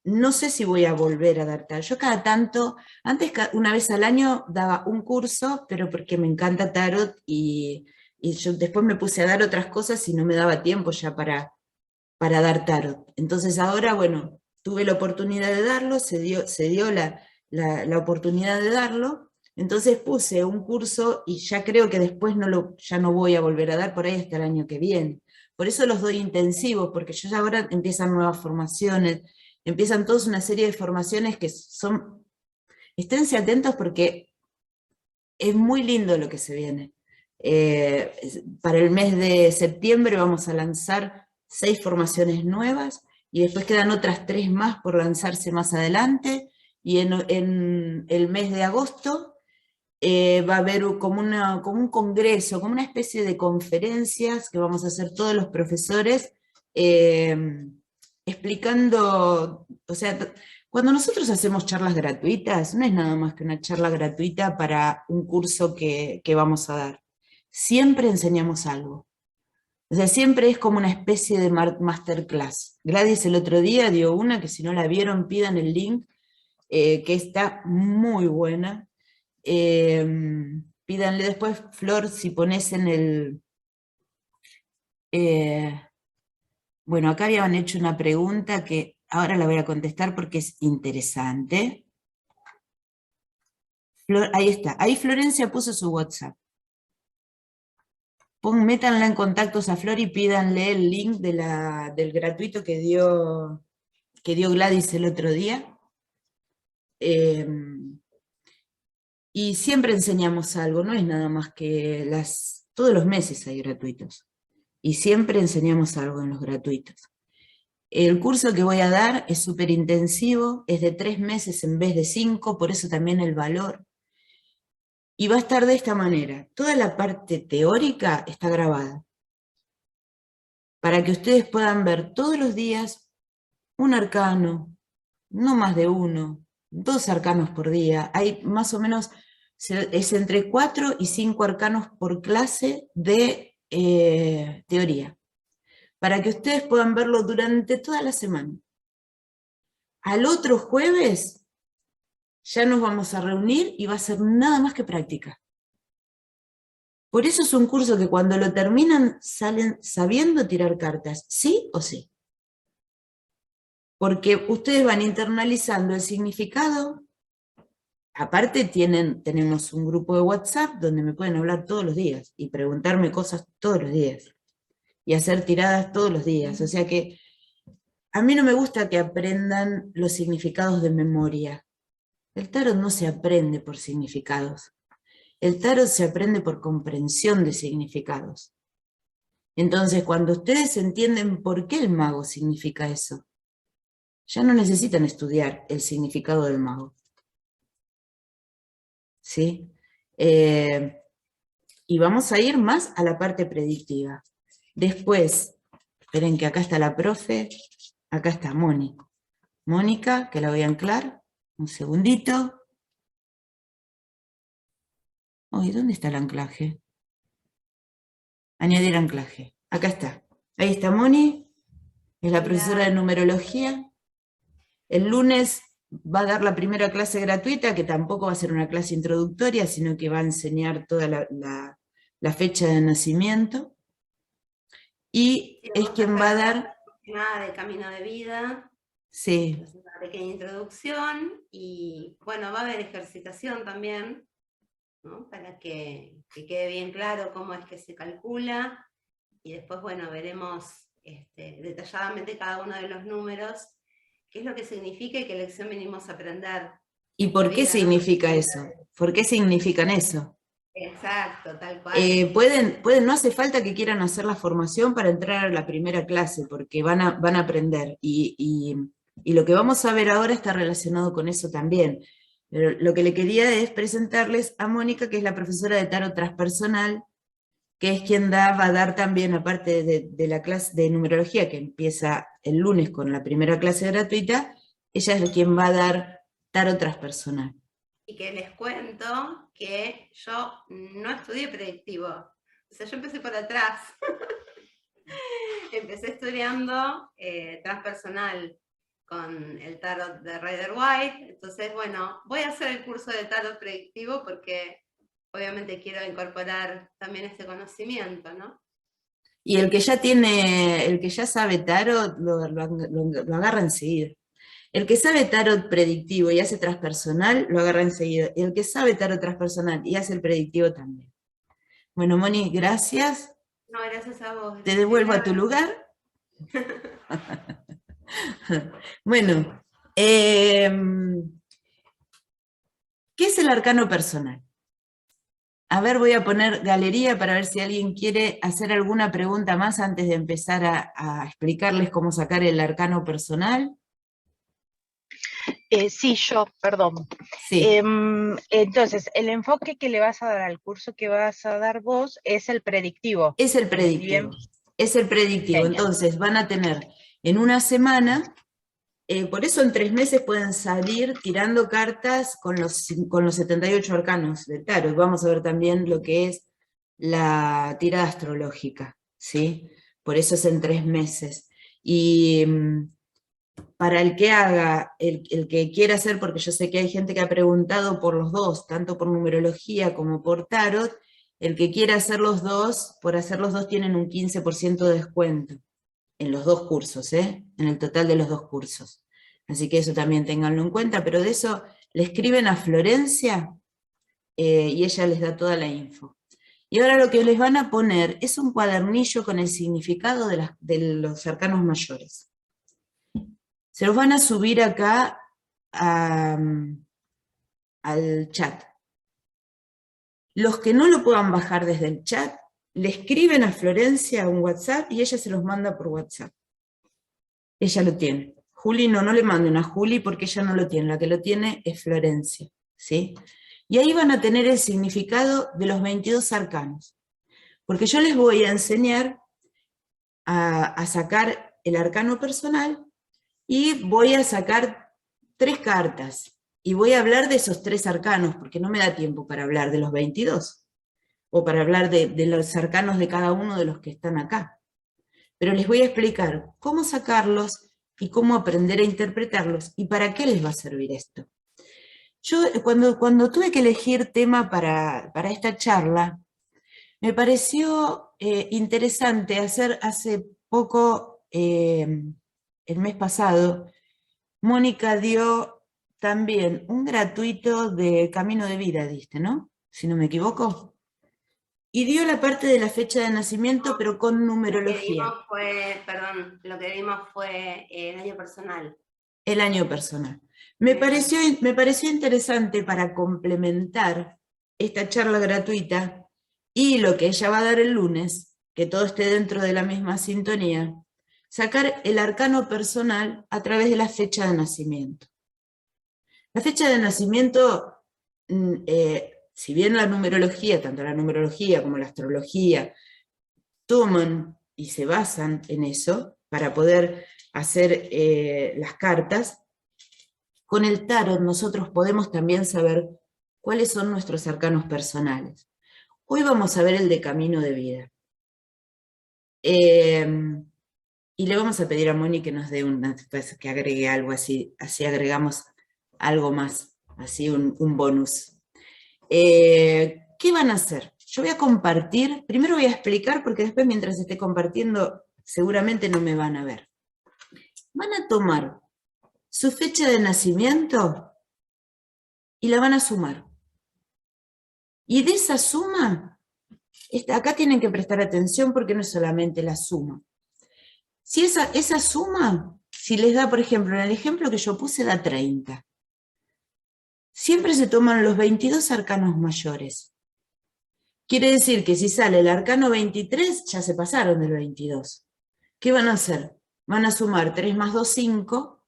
no sé si voy a volver a dar tarot. Yo cada tanto, antes una vez al año daba un curso, pero porque me encanta tarot y yo después me puse a dar otras cosas y no me daba tiempo ya para dar tarot. Entonces ahora, bueno, tuve la oportunidad de darlo, se dio la oportunidad de darlo, entonces puse un curso y ya creo que después ya no voy a volver a dar por ahí hasta el año que viene. Por eso los doy intensivos, porque yo ya ahora empiezan nuevas formaciones, empiezan toda una serie de formaciones que son, esténse atentos porque es muy lindo lo que se viene. Para el mes de septiembre vamos a lanzar 6 formaciones nuevas y después quedan otras 3 más por lanzarse más adelante, y en el mes de agosto va a haber como un congreso, como una especie de conferencias que vamos a hacer todos los profesores eh, explicando, o sea, cuando nosotros hacemos charlas gratuitas, no es nada más que una charla gratuita para un curso que vamos a dar. Siempre enseñamos algo. O sea, siempre es como una especie de masterclass. Gladys el otro día dio una que si no la vieron, pidan el link, que está muy buena. Pídanle después, Flor, si pones en el... bueno, acá habían hecho una pregunta que ahora la voy a contestar porque es interesante. Ahí está, ahí Florencia puso su WhatsApp. Métanla en contactos a Flor y pídanle el link del gratuito que dio Gladys el otro día. Y siempre enseñamos algo, no es nada más que todos los meses hay gratuitos. Y siempre enseñamos algo en los gratuitos. El curso que voy a dar es súper intensivo, es de 3 meses en vez de 5, por eso también el valor. Y va a estar de esta manera. Toda la parte teórica está grabada, para que ustedes puedan ver todos los días un arcano, no más de 1, 2 arcanos por día. Hay más o menos, es entre 4 y 5 arcanos por clase de teoría, para que ustedes puedan verlo durante toda la semana. Al otro jueves ya nos vamos a reunir y va a ser nada más que práctica. Por eso es un curso que cuando lo terminan salen sabiendo tirar cartas, sí o sí. Porque ustedes van internalizando el significado. Aparte tenemos un grupo de WhatsApp donde me pueden hablar todos los días y preguntarme cosas todos los días y hacer tiradas todos los días. O sea que a mí no me gusta que aprendan los significados de memoria. El tarot no se aprende por significados. El tarot se aprende por comprensión de significados. Entonces, cuando ustedes entienden por qué el mago significa eso, ya no necesitan estudiar el significado del mago. ¿Sí? Y vamos a ir más a la parte predictiva. Después, esperen que acá está la profe, acá está Mónica. Mónica, que la voy a anclar, un segundito. Uy, ¿dónde está el anclaje? Añadir anclaje. Acá está. Ahí está Moni, es la profesora de numerología. El lunes va a dar la primera clase gratuita, que tampoco va a ser una clase introductoria, sino que va a enseñar toda la fecha de nacimiento. Y es quien va a dar... Nada de camino de vida. Sí. Es una pequeña introducción y bueno, va a haber ejercitación también, ¿no? Para que quede bien claro cómo es que se calcula y después, bueno, veremos detalladamente cada uno de los números, qué es lo que significa y qué lección venimos a aprender. ¿Y por qué significa eso? ¿Por qué significan eso? Exacto, tal cual. No hace falta que quieran hacer la formación para entrar a la primera clase, porque van a aprender. Y Y lo que vamos a ver ahora está relacionado con eso también. Pero lo que le quería es presentarles a Mónica, que es la profesora de tarot transpersonal, que es quien va a dar también, aparte de la clase de numerología, que empieza el lunes con la primera clase gratuita, ella es quien va a dar tarot transpersonal. Y que les cuento que yo no estudié predictivo. O sea, yo empecé por atrás. Empecé estudiando transpersonal con el tarot de Rider White. Entonces, bueno, voy a hacer el curso de tarot predictivo porque obviamente quiero incorporar también este conocimiento, ¿no? Y el que ya sabe tarot, lo agarra enseguida. El que sabe tarot predictivo y hace transpersonal, lo agarra enseguida. Y el que sabe tarot transpersonal y hace el predictivo también. Bueno, Moni, gracias. No, gracias a vos. Te devuelvo a tu lugar. Bueno, ¿qué es el arcano personal? A ver, voy a poner galería para ver si alguien quiere hacer alguna pregunta más antes de empezar a explicarles cómo sacar el arcano personal. Sí, yo, perdón. Sí. Entonces, el enfoque que le vas a dar al curso que vas a dar vos es el predictivo. Es el predictivo. Es el predictivo. Genial. Entonces, van a tener en una semana, por eso en 3 meses pueden salir tirando cartas con los 78 arcanos del tarot. Vamos a ver también lo que es la tirada astrológica, ¿sí? Por eso es en 3 meses. Y para el que haga, el que quiera hacer, porque yo sé que hay gente que ha preguntado por los dos, tanto por numerología como por tarot, el que quiera hacer los dos, por hacer los dos tienen un 15% de descuento en los 2 cursos, en el total de los 2 cursos. Así que eso también ténganlo en cuenta, pero de eso le escriben a Florencia y ella les da toda la info. Y ahora lo que les van a poner es un cuadernillo con el significado de los arcanos mayores. Se los van a subir acá al chat. Los que no lo puedan bajar desde el chat, le escriben a Florencia un WhatsApp y ella se los manda por WhatsApp. Ella lo tiene. Juli, no le manden a Juli porque ella no lo tiene. La que lo tiene es Florencia, ¿sí? Y ahí van a tener el significado de los 22 arcanos. Porque yo les voy a enseñar a sacar el arcano personal y voy a sacar 3 cartas. Y voy a hablar de esos 3 arcanos, porque no me da tiempo para hablar de los 22, o para hablar de los arcanos de cada uno de los que están acá. Pero les voy a explicar cómo sacarlos y cómo aprender a interpretarlos, y para qué les va a servir esto. Yo cuando tuve que elegir tema para esta charla, me pareció interesante hacer hace poco, el mes pasado, Mónica dio también un gratuito de Camino de Vida, diste, ¿no? Si no me equivoco. Y dio la parte de la fecha de nacimiento, pero con numerología. Lo que dimos fue el año personal. El año personal. Me pareció interesante para complementar esta charla gratuita y lo que ella va a dar el lunes, que todo esté dentro de la misma sintonía, sacar el arcano personal a través de la fecha de nacimiento. La fecha de nacimiento, si bien la numerología, tanto la numerología como la astrología, toman y se basan en eso para poder hacer las cartas, con el tarot nosotros podemos también saber cuáles son nuestros arcanos personales. Hoy vamos a ver el de Camino de Vida. Y le vamos a pedir a Moni que nos dé que agregue algo así agregamos algo más, así un bonus. ¿Qué van a hacer? Yo voy a compartir, primero voy a explicar, porque después mientras esté compartiendo seguramente no me van a ver. Van a tomar su fecha de nacimiento y la van a sumar. Y de esa suma, acá tienen que prestar atención porque no es solamente la suma. Si esa suma, si les da, por ejemplo, en el ejemplo que yo puse, da 30. Siempre se toman los 22 arcanos mayores. Quiere decir que si sale el arcano 23, ya se pasaron del 22. ¿Qué van a hacer? Van a sumar 3 más 2, 5,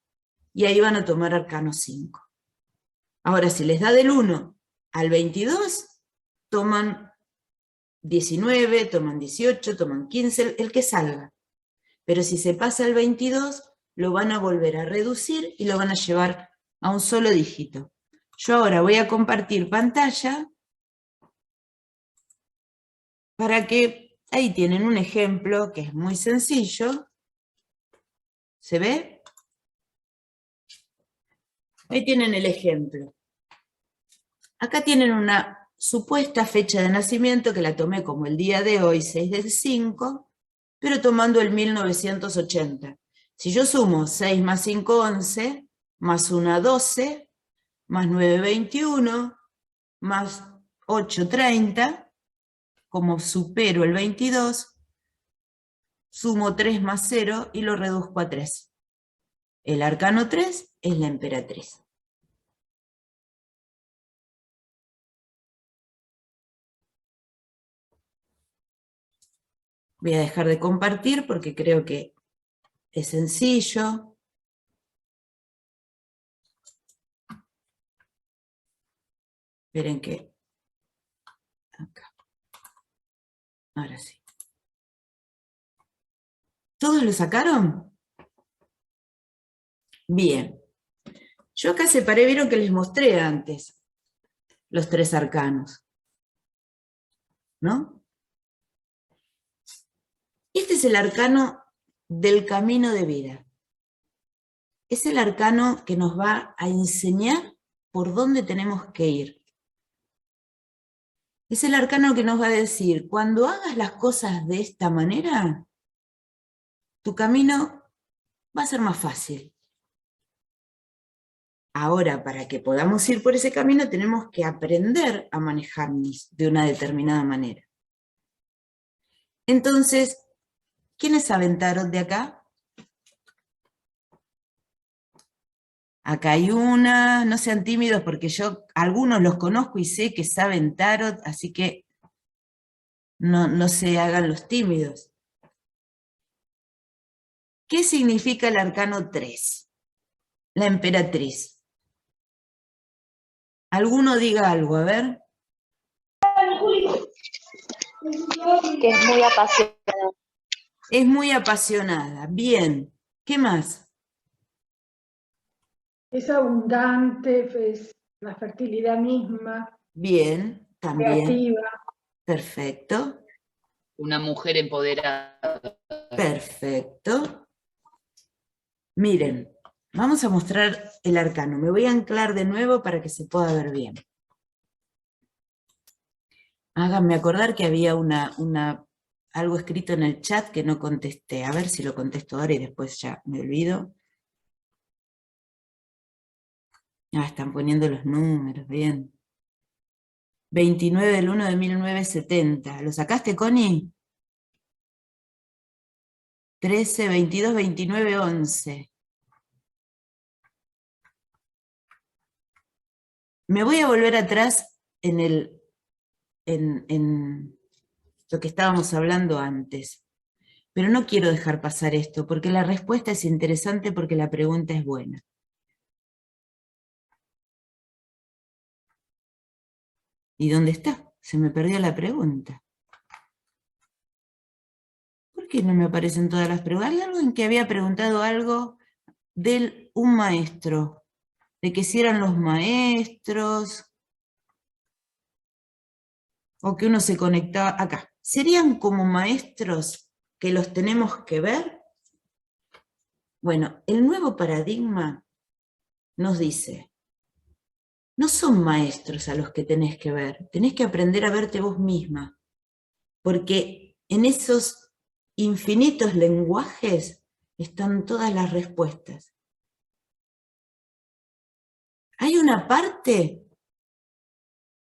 y ahí van a tomar arcano 5. Ahora, si les da del 1 al 22, toman 19, toman 18, toman 15, el que salga. Pero si se pasa al 22, lo van a volver a reducir y lo van a llevar a un solo dígito. Yo ahora voy a compartir pantalla para que, ahí tienen un ejemplo que es muy sencillo. ¿Se ve? Ahí tienen el ejemplo. Acá tienen una supuesta fecha de nacimiento que la tomé como el día de hoy, 6/5, pero tomando el 1980. Si yo sumo 6 más 5, 11, más 1, 12, más 9, 21, más 8, 30, como supero el 22, sumo 3 más 0 y lo reduzco a 3. El arcano 3 es la emperatriz. Voy a dejar de compartir porque creo que es sencillo. Esperen que... acá. Ahora sí. ¿Todos lo sacaron? Bien. Yo acá separé, vieron que les mostré antes los 3 arcanos, ¿no? Este es el arcano del camino de vida. Es el arcano que nos va a enseñar por dónde tenemos que ir. Es el arcano que nos va a decir, cuando hagas las cosas de esta manera, tu camino va a ser más fácil. Ahora, para que podamos ir por ese camino, tenemos que aprender a manejarnos de una determinada manera. Entonces, ¿quiénes saben tarot de acá? Acá hay una, no sean tímidos porque yo algunos los conozco y sé que saben tarot, así que no se hagan los tímidos. ¿Qué significa el arcano 3? La emperatriz. ¿Alguno diga algo? A ver. Que es muy apasionada. Es muy apasionada. Bien. ¿Qué más? Es abundante, es la fertilidad misma, Bien, también. creativa. Perfecto. Una mujer empoderada. Perfecto. Miren, vamos a mostrar el arcano. Me voy a anclar de nuevo para que se pueda ver bien. Háganme acordar que había algo escrito en el chat que no contesté. A ver si lo contesto ahora y después ya me olvido. Ah, están poniendo los números, bien. 29/1/1970. ¿Lo sacaste, Connie? 13, 22, 29, 11. Me voy a volver atrás en lo que estábamos hablando antes. Pero no quiero dejar pasar esto, porque la respuesta es interesante porque la pregunta es buena. ¿Y dónde está? Se me perdió la pregunta. ¿Por qué no me aparecen todas las preguntas? Hay algo en que había preguntado algo de un maestro, de que si eran los maestros, o que uno se conectaba acá. ¿Serían como maestros que los tenemos que ver? Bueno, el nuevo paradigma nos dice, no son maestros a los que tenés que ver, tenés que aprender a verte vos misma, porque en esos infinitos lenguajes están todas las respuestas. Hay una parte,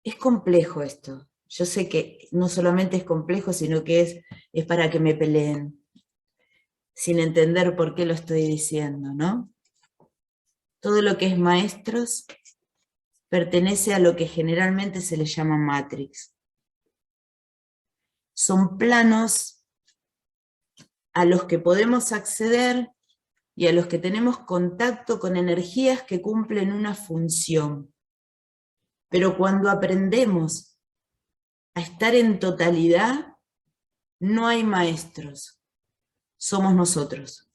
es complejo esto, yo sé que no solamente es complejo, sino que es para que me peleen, sin entender por qué lo estoy diciendo, ¿no? Todo lo que es maestros pertenece a lo que generalmente se le llama Matrix. Son planos a los que podemos acceder y a los que tenemos contacto con energías que cumplen una función. Pero cuando aprendemos a estar en totalidad, no hay maestros, somos nosotros,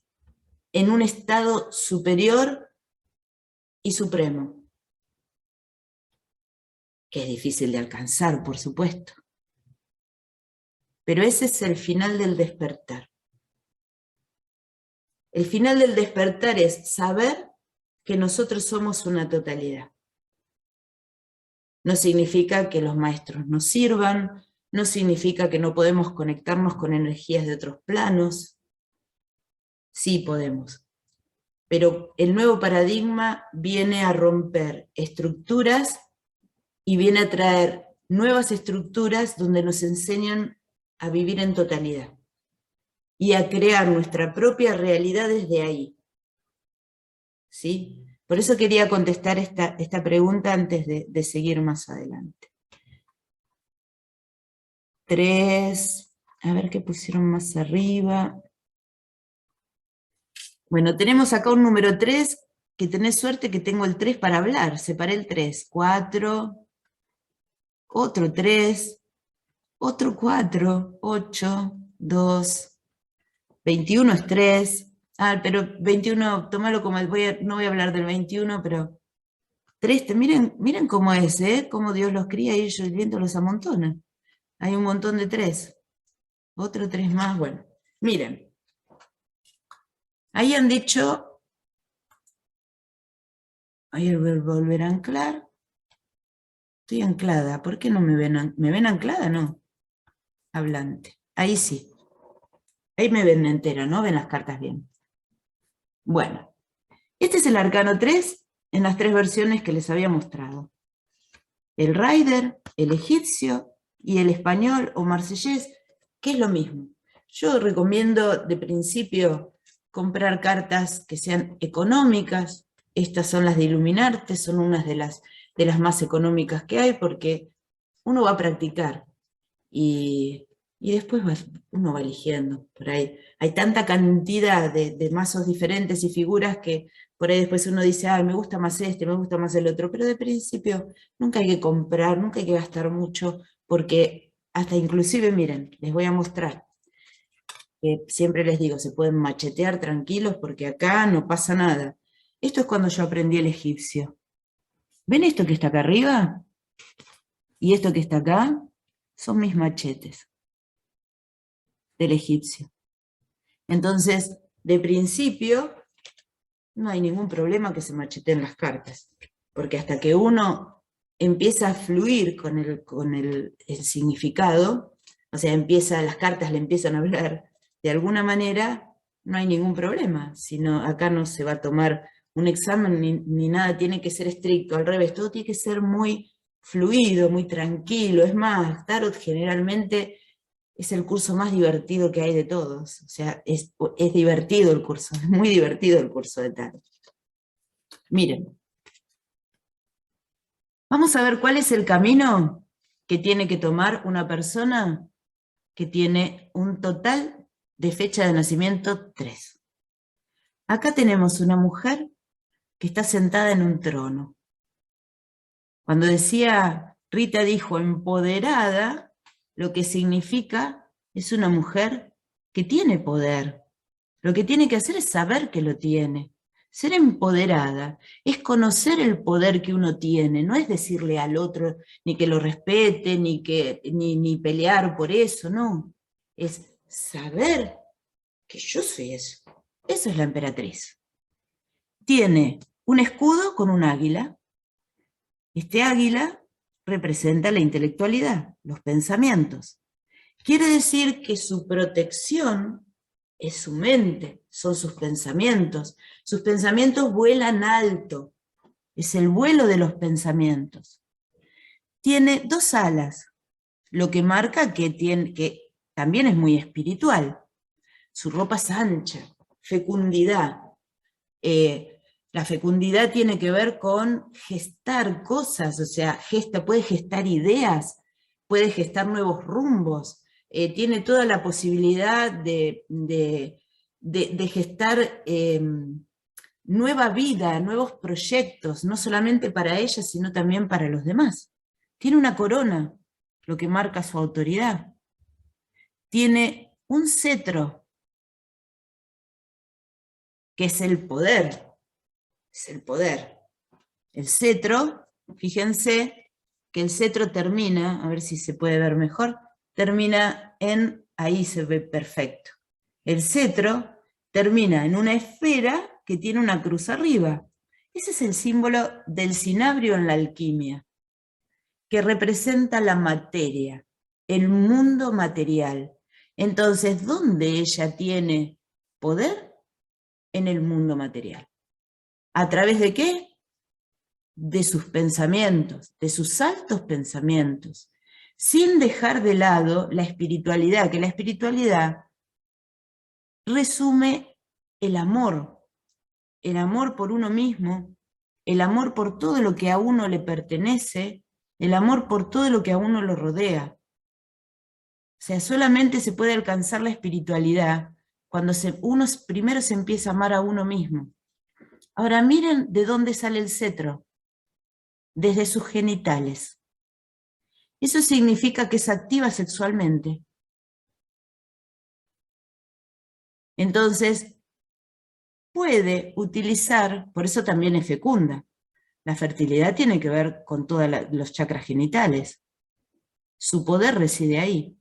en un estado superior y supremo, que es difícil de alcanzar, por supuesto. Pero ese es el final del despertar. El final del despertar es saber que nosotros somos una totalidad. No significa que los maestros nos sirvan, no significa que no podemos conectarnos con energías de otros planos. Sí podemos. Pero el nuevo paradigma viene a romper estructuras y viene a traer nuevas estructuras donde nos enseñan a vivir en totalidad y a crear nuestra propia realidad desde ahí. ¿Sí? Por eso quería contestar esta pregunta antes de seguir más adelante. 3, a ver qué pusieron más arriba. Bueno, tenemos acá un número 3, que tenés suerte que tengo el 3 para hablar, separé el 3, 4, otro 3, otro 4, 8, 2, 21 es 3, pero 21, tómalo como, no voy a hablar del 21, pero 3, miren cómo es, cómo Dios los cría y ellos el viento los amontona. Hay un montón de 3, otro 3 más, bueno, miren. Ahí han dicho, ahí voy a volver a anclar. Estoy anclada, ¿por qué no me ven? ¿Me ven anclada? No. Hablante. Ahí sí. Ahí me ven entera, ¿no? Ven las cartas bien. Bueno, este es el arcano 3 en las 3 versiones que les había mostrado. El rider, el egipcio y el español o marsellés, que es lo mismo. Yo recomiendo de principio comprar cartas que sean económicas. Estas son las de Iluminarte, son unas de las más económicas que hay, porque uno va a practicar y después uno va eligiendo por ahí. Hay tanta cantidad de mazos diferentes y figuras que por ahí después uno dice, ay, me gusta más este, me gusta más el otro, pero de principio nunca hay que comprar, nunca hay que gastar mucho, porque hasta inclusive, miren, les voy a mostrar, que siempre les digo, se pueden machetear tranquilos porque acá no pasa nada. Esto es cuando yo aprendí el egipcio. ¿Ven esto que está acá arriba? Y esto que está acá son mis machetes del egipcio. Entonces, de principio, no hay ningún problema que se macheteen las cartas, porque hasta que uno empieza a fluir con el significado, o sea, las cartas le empiezan a hablar de alguna manera, no hay ningún problema, sino acá no se va a tomar un examen ni nada tiene que ser estricto, al revés, todo tiene que ser muy fluido, muy tranquilo. Es más, Tarot generalmente es el curso más divertido que hay de todos, o sea, es divertido el curso, es muy divertido el curso de Tarot. Miren, vamos a ver cuál es el camino que tiene que tomar una persona que tiene un total de fecha de nacimiento 3. Acá tenemos una mujer que está sentada en un trono. Cuando decía, Rita dijo empoderada, lo que significa es una mujer que tiene poder. Lo que tiene que hacer es saber que lo tiene. Ser empoderada es conocer el poder que uno tiene, no es decirle al otro ni que lo respete, ni pelear por eso, no. Es saber que yo soy eso. Eso es la emperatriz. Tiene un escudo con un águila. Este águila representa la intelectualidad, los pensamientos. Quiere decir que su protección es su mente, son sus pensamientos. Sus pensamientos vuelan alto, es el vuelo de los pensamientos. Tiene 2 alas, lo que marca que también es muy espiritual. Su ropa es ancha, fecundidad. La fecundidad tiene que ver con gestar cosas, o sea, puede gestar ideas, puede gestar nuevos rumbos, tiene toda la posibilidad de de gestar nueva vida, nuevos proyectos, no solamente para ella, sino también para los demás. Tiene una corona, lo que marca su autoridad. Tiene un cetro, que es el poder. Es el poder. El cetro, fíjense que el cetro termina, a ver si se puede ver mejor, termina en, ahí se ve perfecto. El cetro termina en una esfera que tiene una cruz arriba. Ese es el símbolo del cinabrio en la alquimia, que representa la materia, el mundo material. Entonces, ¿dónde ella tiene poder? En el mundo material. ¿A través de qué? De sus pensamientos, de sus altos pensamientos, sin dejar de lado la espiritualidad, que la espiritualidad resume el amor por uno mismo, el amor por todo lo que a uno le pertenece, el amor por todo lo que a uno lo rodea. O sea, solamente se puede alcanzar la espiritualidad cuando uno primero se empieza a amar a uno mismo. Ahora miren de dónde sale el cetro, desde sus genitales. Eso significa que es activa sexualmente. Entonces, puede utilizar, por eso también es fecunda. La fertilidad tiene que ver con todos los chakras genitales. Su poder reside ahí.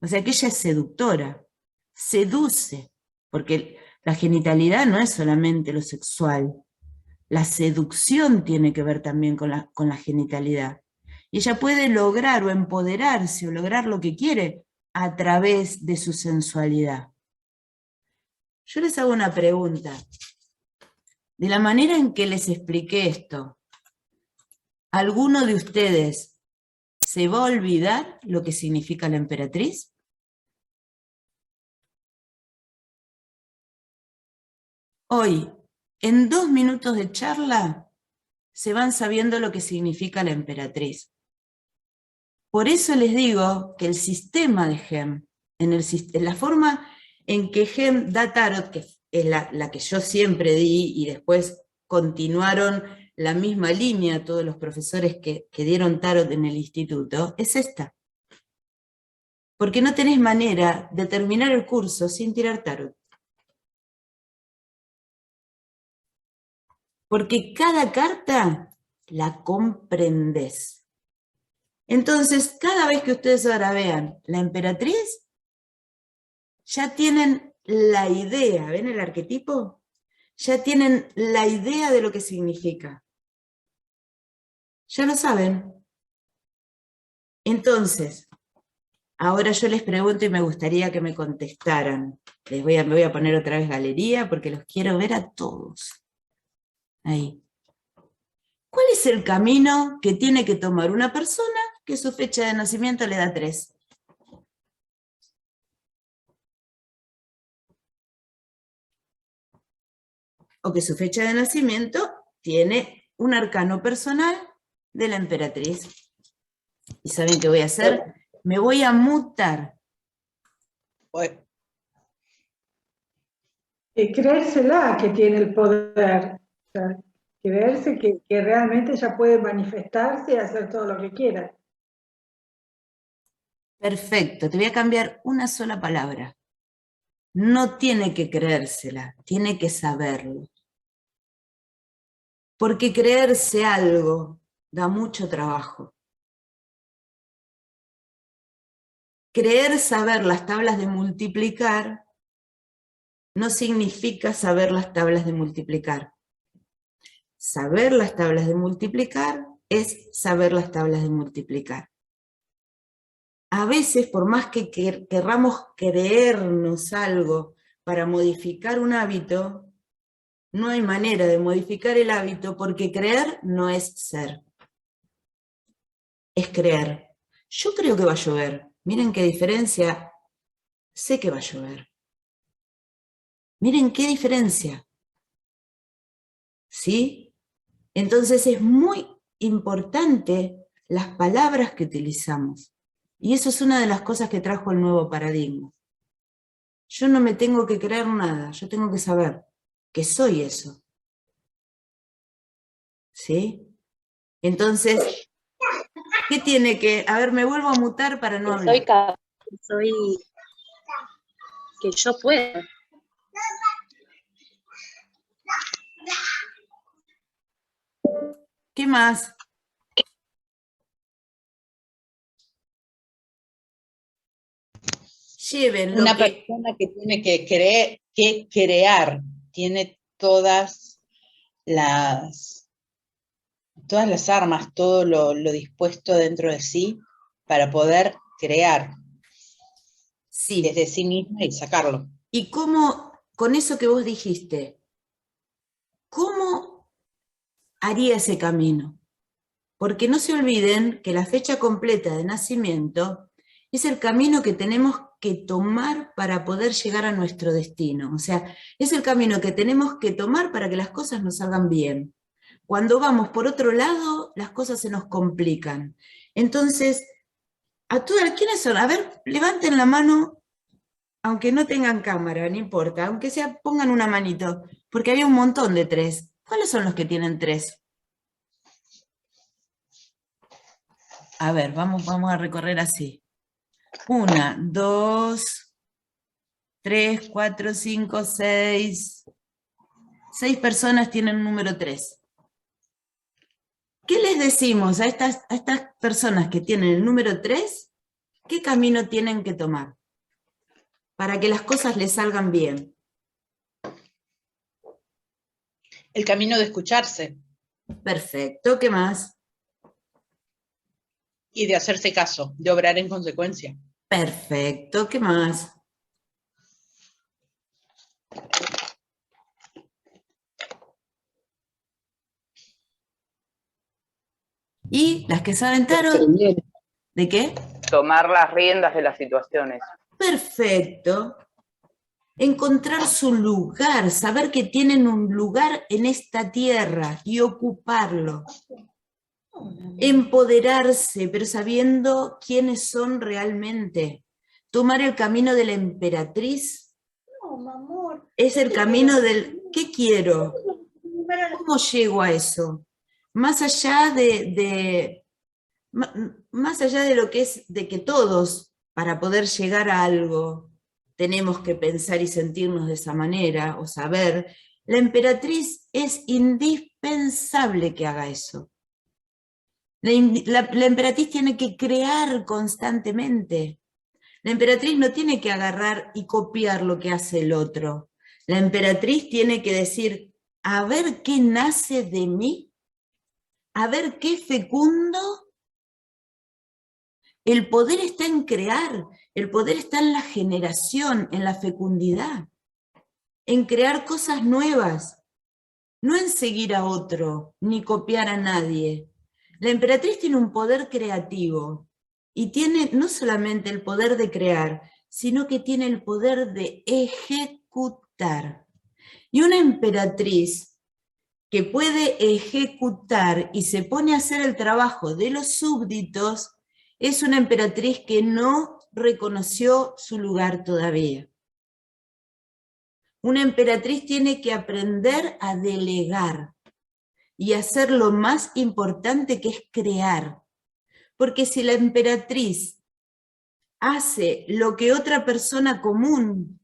O sea que ella es seductora, seduce, porque la genitalidad no es solamente lo sexual. La seducción tiene que ver también con la genitalidad. Y ella puede lograr o empoderarse o lograr lo que quiere a través de su sensualidad. Yo les hago una pregunta. De la manera en que les expliqué esto, ¿alguno de ustedes se va a olvidar lo que significa la emperatriz? Hoy, en 2 minutos de charla, se van sabiendo lo que significa la emperatriz. Por eso les digo que el sistema de GEM, en la forma en que GEM da tarot, que es la que yo siempre di, y después continuaron la misma línea todos los profesores que dieron tarot en el instituto, es esta. Porque no tenés manera de terminar el curso sin tirar tarot. Porque cada carta la comprendés. Entonces, cada vez que ustedes ahora vean la emperatriz, ya tienen la idea, ¿ven el arquetipo? Ya tienen la idea de lo que significa. Ya lo saben. Entonces, ahora yo les pregunto y me gustaría que me contestaran. Me voy a poner otra vez galería porque los quiero ver a todos. Ahí. ¿Cuál es el camino que tiene que tomar una persona que su fecha de nacimiento le da 3? O que su fecha de nacimiento tiene un arcano personal de la emperatriz. ¿Y saben qué voy a hacer? Me voy a mutar. Creérsela que tiene el poder. O sea, creerse que realmente ella puede manifestarse y hacer todo lo que quiera. Perfecto, te voy a cambiar una sola palabra. No tiene que creérsela, tiene que saberlo. Porque creerse algo da mucho trabajo. Creer saber las tablas de multiplicar no significa saber las tablas de multiplicar. Saber las tablas de multiplicar es saber las tablas de multiplicar. A veces, por más que querramos creernos algo para modificar un hábito, no hay manera de modificar el hábito porque creer no es ser. Es creer. Yo creo que va a llover. Miren qué diferencia. Sé que va a llover. Miren qué diferencia. ¿Sí? Entonces es muy importante las palabras que utilizamos. Y eso es una de las cosas que trajo el nuevo paradigma. yo no me tengo que creer nada, yo tengo que saber que soy eso. ¿Sí? Entonces, ¿qué tiene que...? A ver, me vuelvo a mutar para no Soy hablar. capaz, soy que yo puedo. ¿Qué más? Lleven lo Una que... persona que tiene que crear, tiene todas las armas, todo lo dispuesto dentro de sí para poder crear Sí. desde sí misma y sacarlo. ¿Y cómo, con eso que vos dijiste, cómo haría ese camino? Porque no se olviden que la fecha completa de nacimiento es el camino que tenemos que tomar para poder llegar a nuestro destino. O sea, es el camino que tenemos que tomar para que las cosas nos salgan bien. Cuando vamos por otro lado, las cosas se nos complican. Entonces, a todas, ¿quiénes son? A ver, levanten la mano, aunque no tengan cámara, no importa, aunque sea, pongan una manito, porque había un montón de 3. ¿Cuáles son los que tienen 3? A ver, vamos a recorrer así. 1, 2, 3, 4, 5, 6. 6 personas tienen número 3. ¿Qué les decimos a estas personas que tienen el número 3? ¿Qué camino tienen que tomar para que las cosas les salgan bien? El camino de escucharse. Perfecto, ¿qué más? Y de hacerse caso, de obrar en consecuencia. Perfecto, ¿qué más? ¿Y las que saben tarot? ¿De qué? Tomar las riendas de las situaciones. Perfecto. Encontrar su lugar, saber que tienen un lugar en esta tierra y ocuparlo. Empoderarse, pero sabiendo quiénes son realmente. Tomar el camino de la emperatriz. Es el camino del ¿qué quiero? ¿Cómo llego a eso? Más allá más allá de lo que es, de que todos, para poder llegar a algo, tenemos que pensar y sentirnos de esa manera, o saber, la emperatriz es indispensable que haga eso. La emperatriz tiene que crear constantemente. La emperatriz no tiene que agarrar y copiar lo que hace el otro. La emperatriz tiene que decir, a ver qué nace de mí, a ver qué fecundo. El poder está en crear, el poder está en la generación, en la fecundidad, en crear cosas nuevas, no en seguir a otro, ni copiar a nadie. La emperatriz tiene un poder creativo, y tiene no solamente el poder de crear, sino que tiene el poder de ejecutar. Y una emperatriz que puede ejecutar y se pone a hacer el trabajo de los súbditos, es una emperatriz que no reconoció su lugar todavía. Una emperatriz tiene que aprender a delegar y hacer lo más importante, que es crear. Porque si la emperatriz hace lo que otra persona común,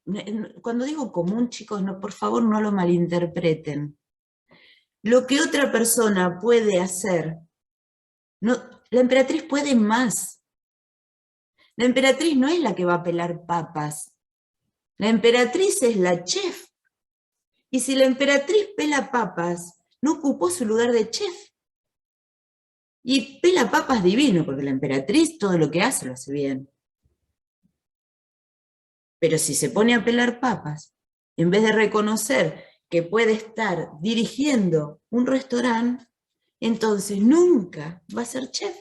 cuando digo común, chicos, no, por favor no lo malinterpreten, lo que otra persona puede hacer, no, la emperatriz puede más. La emperatriz no es la que va a pelar papas. La emperatriz es la chef. Y si la emperatriz pela papas, no ocupó su lugar de chef. Y pela papas divino, porque la emperatriz todo lo que hace lo hace bien. Pero si se pone a pelar papas, en vez de reconocer que puede estar dirigiendo un restaurante, entonces nunca va a ser chef.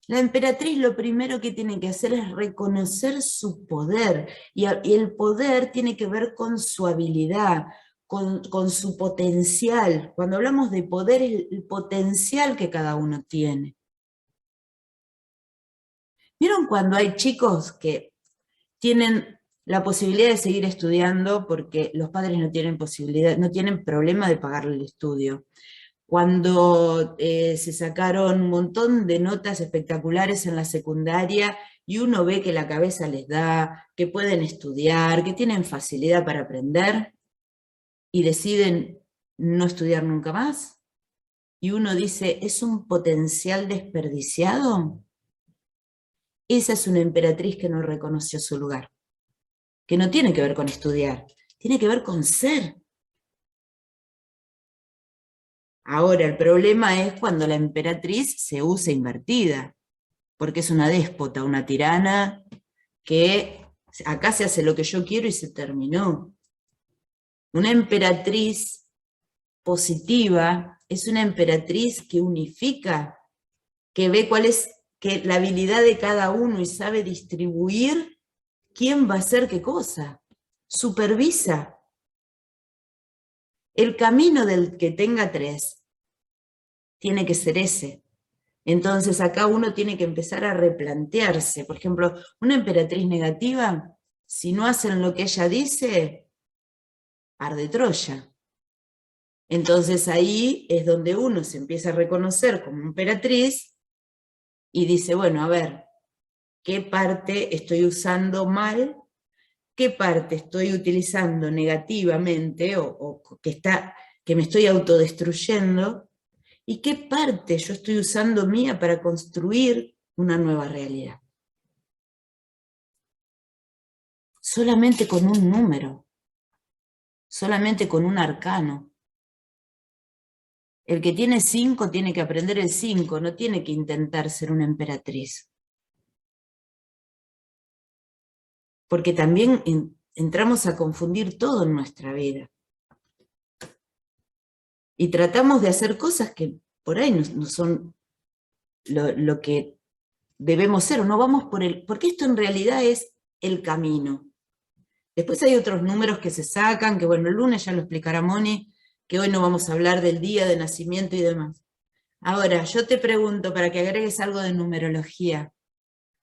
La emperatriz lo primero que tiene que hacer es reconocer su poder, y el poder tiene que ver con su habilidad, con su potencial. Cuando hablamos de poder, es el potencial que cada uno tiene. ¿Vieron cuando hay chicos que tienen la posibilidad de seguir estudiando porque los padres no tienen posibilidad, no tienen problema de pagarle el estudio. Cuando se sacaron un montón de notas espectaculares en la secundaria y uno ve que la cabeza les da, que pueden estudiar, que tienen facilidad para aprender y deciden no estudiar nunca más, y uno dice, ¿es un potencial desperdiciado? Esa es una emperatriz que no reconoció su lugar, que no tiene que ver con estudiar, tiene que ver con ser. Ahora, el problema es cuando la emperatriz se usa invertida, porque es una déspota, una tirana, que acá se hace lo que yo quiero y se terminó. Una emperatriz positiva es una emperatriz que unifica, que ve cuál es la habilidad de cada uno y sabe distribuir quién va a hacer qué cosa. Supervisa. El camino del que tenga 3 tiene que ser ese. Entonces acá uno tiene que empezar a replantearse. Por ejemplo, una emperatriz negativa, si no hacen lo que ella dice, arde Troya. Entonces ahí es donde uno se empieza a reconocer como emperatriz y dice, bueno, a ver, ¿qué parte estoy usando mal? ¿Qué parte estoy utilizando negativamente o que me estoy autodestruyendo? ¿Y qué parte yo estoy usando mía para construir una nueva realidad? Solamente con un número, solamente con un arcano. El que tiene 5 tiene que aprender el 5, no tiene que intentar ser una emperatriz. Porque también entramos a confundir todo en nuestra vida. Y tratamos de hacer cosas que por ahí no son lo que debemos ser, o no vamos porque esto en realidad es el camino. Después hay otros números que se sacan, que bueno, el lunes ya lo explicará Moni, que hoy no vamos a hablar del día de nacimiento y demás. Ahora, yo te pregunto para que agregues algo de numerología,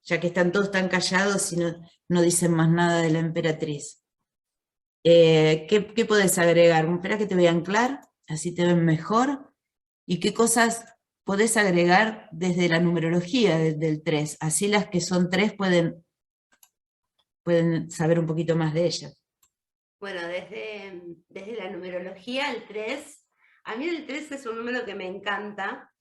ya que están todos tan callados y no dicen más nada de la emperatriz. ¿Qué podés agregar? Espera que te voy a anclar, así te ven mejor. ¿Y qué cosas podés agregar desde la numerología, desde el 3? Así las que son 3 pueden saber un poquito más de ellas. Bueno, desde la numerología, el 3, a mí el 3 es un número que me encanta,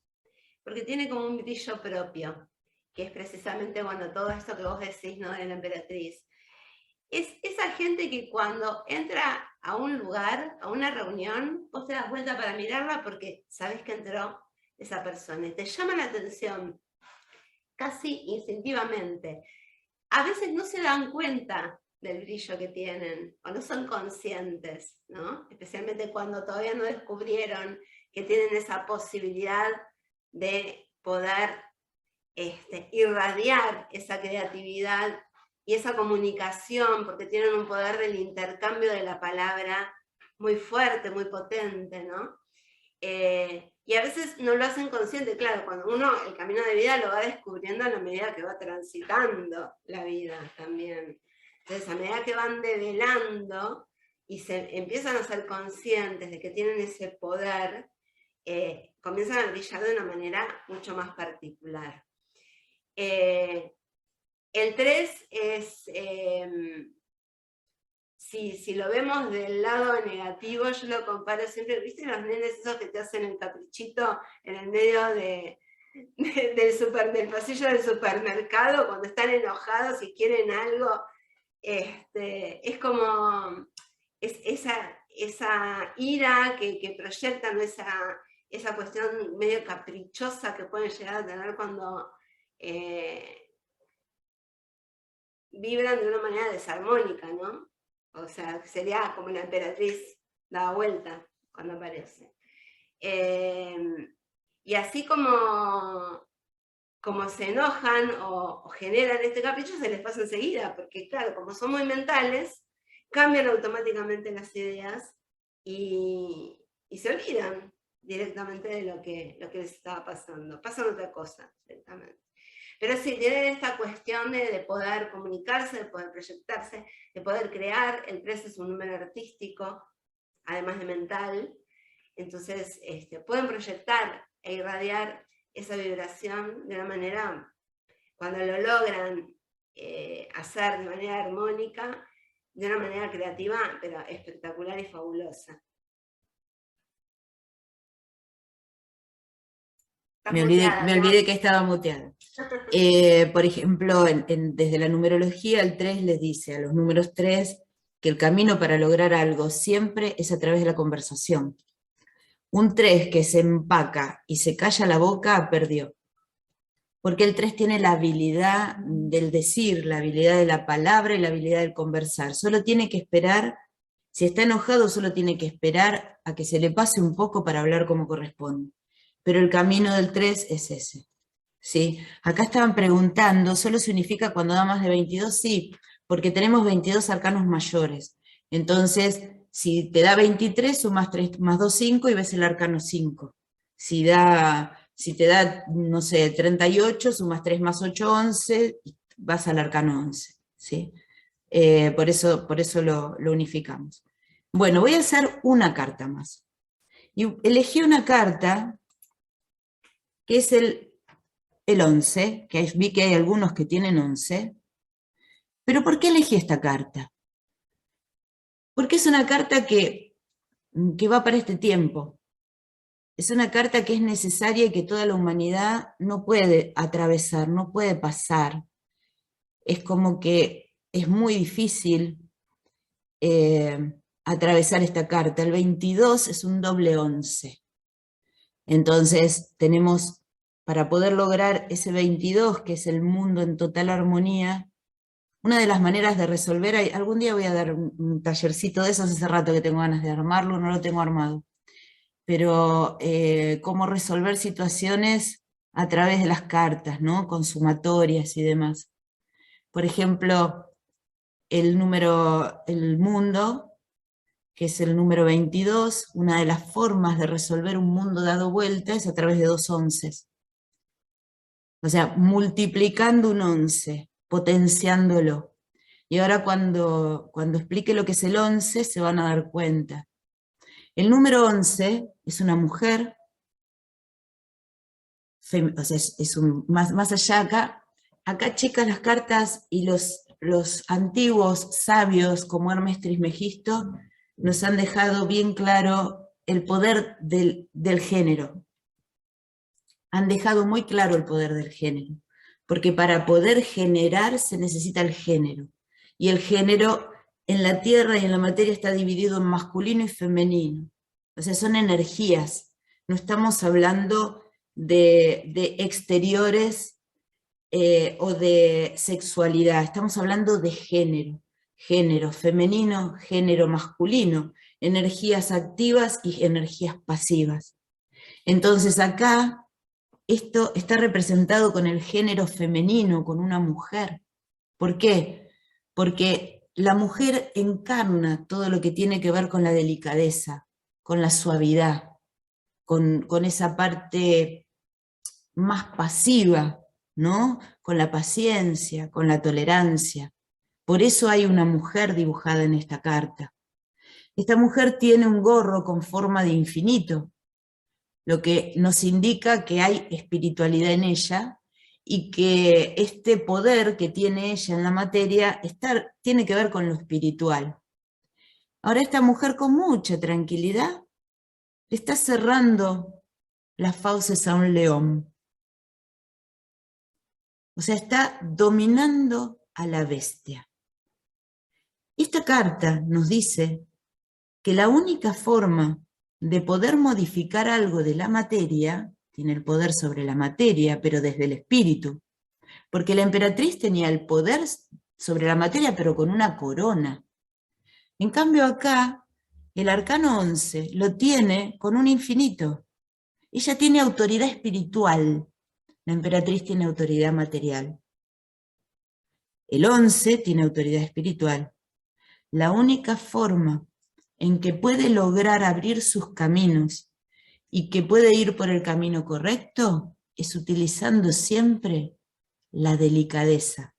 porque tiene como un brillo propio, que es precisamente, bueno, todo esto que vos decís, ¿no?, de la emperatriz. Es esa gente que cuando entra a un lugar, a una reunión, vos te das vuelta para mirarla porque sabés que entró esa persona y te llama la atención, casi instintivamente. A veces no se dan cuenta del brillo que tienen, o no son conscientes, ¿no? Especialmente cuando todavía no descubrieron que tienen esa posibilidad de poder irradiar esa creatividad y esa comunicación, porque tienen un poder del intercambio de la palabra muy fuerte, muy potente, ¿no? Y a veces no lo hacen consciente, claro, cuando uno el camino de vida lo va descubriendo a la medida que va transitando la vida también. Entonces, a medida que van develando y se empiezan a ser conscientes de que tienen ese poder, comienzan a brillar de una manera mucho más particular. El 3 es, si lo vemos del lado negativo, yo lo comparo siempre, ¿viste los nenes esos que te hacen el caprichito en el medio del pasillo del supermercado cuando están enojados y quieren algo? Es como esa ira que proyectan, esa cuestión medio caprichosa que pueden llegar a tener cuando vibran de una manera desarmónica, ¿no? O sea, sería como la emperatriz dada vuelta cuando aparece. Y así como se enojan o generan este capricho, se les pasa enseguida, porque claro, como son muy mentales, cambian automáticamente las ideas y se olvidan directamente de lo que les estaba pasando. Pasan otra cosa directamente. Pero sí, tienen esta cuestión de poder comunicarse, de poder proyectarse, de poder crear. El 3 es un número artístico, además de mental. Entonces, pueden proyectar e irradiar esa vibración de una manera, cuando lo logran hacer de manera armónica, de una manera creativa, pero espectacular y fabulosa. Me olvidé que estaba muteada. Por ejemplo, desde la numerología, el 3 les dice a los números 3 que el camino para lograr algo siempre es a través de la conversación. Un 3 que se empaca y se calla la boca, perdió. Porque el 3 tiene la habilidad del decir, la habilidad de la palabra y la habilidad del conversar. Solo tiene que esperar, si está enojado, solo tiene que esperar a que se le pase un poco para hablar como corresponde. Pero el camino del 3 es ese. ¿Sí? Acá estaban preguntando, ¿solo se unifica cuando da más de 22? Sí, porque tenemos 22 arcanos mayores. Entonces, si te da 23, sumas 3 más 2, 5 y ves el arcano 5. Si te da, no sé, 38, sumas 3 más 8, 11, y vas al arcano 11. ¿Sí? Por eso lo unificamos. Bueno, voy a hacer una carta más. Y elegí una carta que es el 11, que vi que hay algunos que tienen 11. ¿Pero por qué elegí esta carta? Porque es una carta que va para este tiempo. Es una carta que es necesaria y que toda la humanidad no puede atravesar, no puede pasar. Es como que es muy difícil atravesar esta carta. El 22 es un doble 11. Entonces tenemos, para poder lograr ese 22, que es el mundo en total armonía, una de las maneras de resolver, algún día voy a dar un tallercito de esos, hace rato que tengo ganas de armarlo, no lo tengo armado, pero cómo resolver situaciones a través de las cartas, ¿no? Consumatorias y demás. Por ejemplo, el mundo, que es el número 22, una de las formas de resolver un mundo dado vuelta es a través de 2 onces. O sea, multiplicando un 11, potenciándolo. Y ahora cuando explique lo que es el 11, se van a dar cuenta. El número 11 es una mujer, o sea, más allá acá chicas las cartas y los antiguos sabios como Hermes Trismegisto nos han dejado bien claro el poder del género. Han dejado muy claro el poder del género, porque para poder generar se necesita el género. Y el género en la tierra y en la materia está dividido en masculino y femenino. O sea, son energías. No estamos hablando de exteriores o de sexualidad. Estamos hablando de género. Género femenino, género masculino. Energías activas y energías pasivas. Entonces acá, esto está representado con el género femenino, con una mujer. ¿Por qué? Porque la mujer encarna todo lo que tiene que ver con la delicadeza, con la suavidad, con esa parte más pasiva, ¿no? Con la paciencia, con la tolerancia. Por eso hay una mujer dibujada en esta carta. Esta mujer tiene un gorro con forma de infinito, lo que nos indica que hay espiritualidad en ella, y que este poder que tiene ella en la materia tiene que ver con lo espiritual. Ahora esta mujer con mucha tranquilidad le está cerrando las fauces a un león. O sea, está dominando a la bestia. Esta carta nos dice que la única forma de poder modificar algo de la materia, tiene el poder sobre la materia, pero desde el espíritu, porque la emperatriz tenía el poder sobre la materia, pero con una corona. En cambio acá, el arcano 11 lo tiene con un infinito. Ella tiene autoridad espiritual, la emperatriz tiene autoridad material. El 11 tiene autoridad espiritual. La única forma en que puede lograr abrir sus caminos y que puede ir por el camino correcto es utilizando siempre la delicadeza,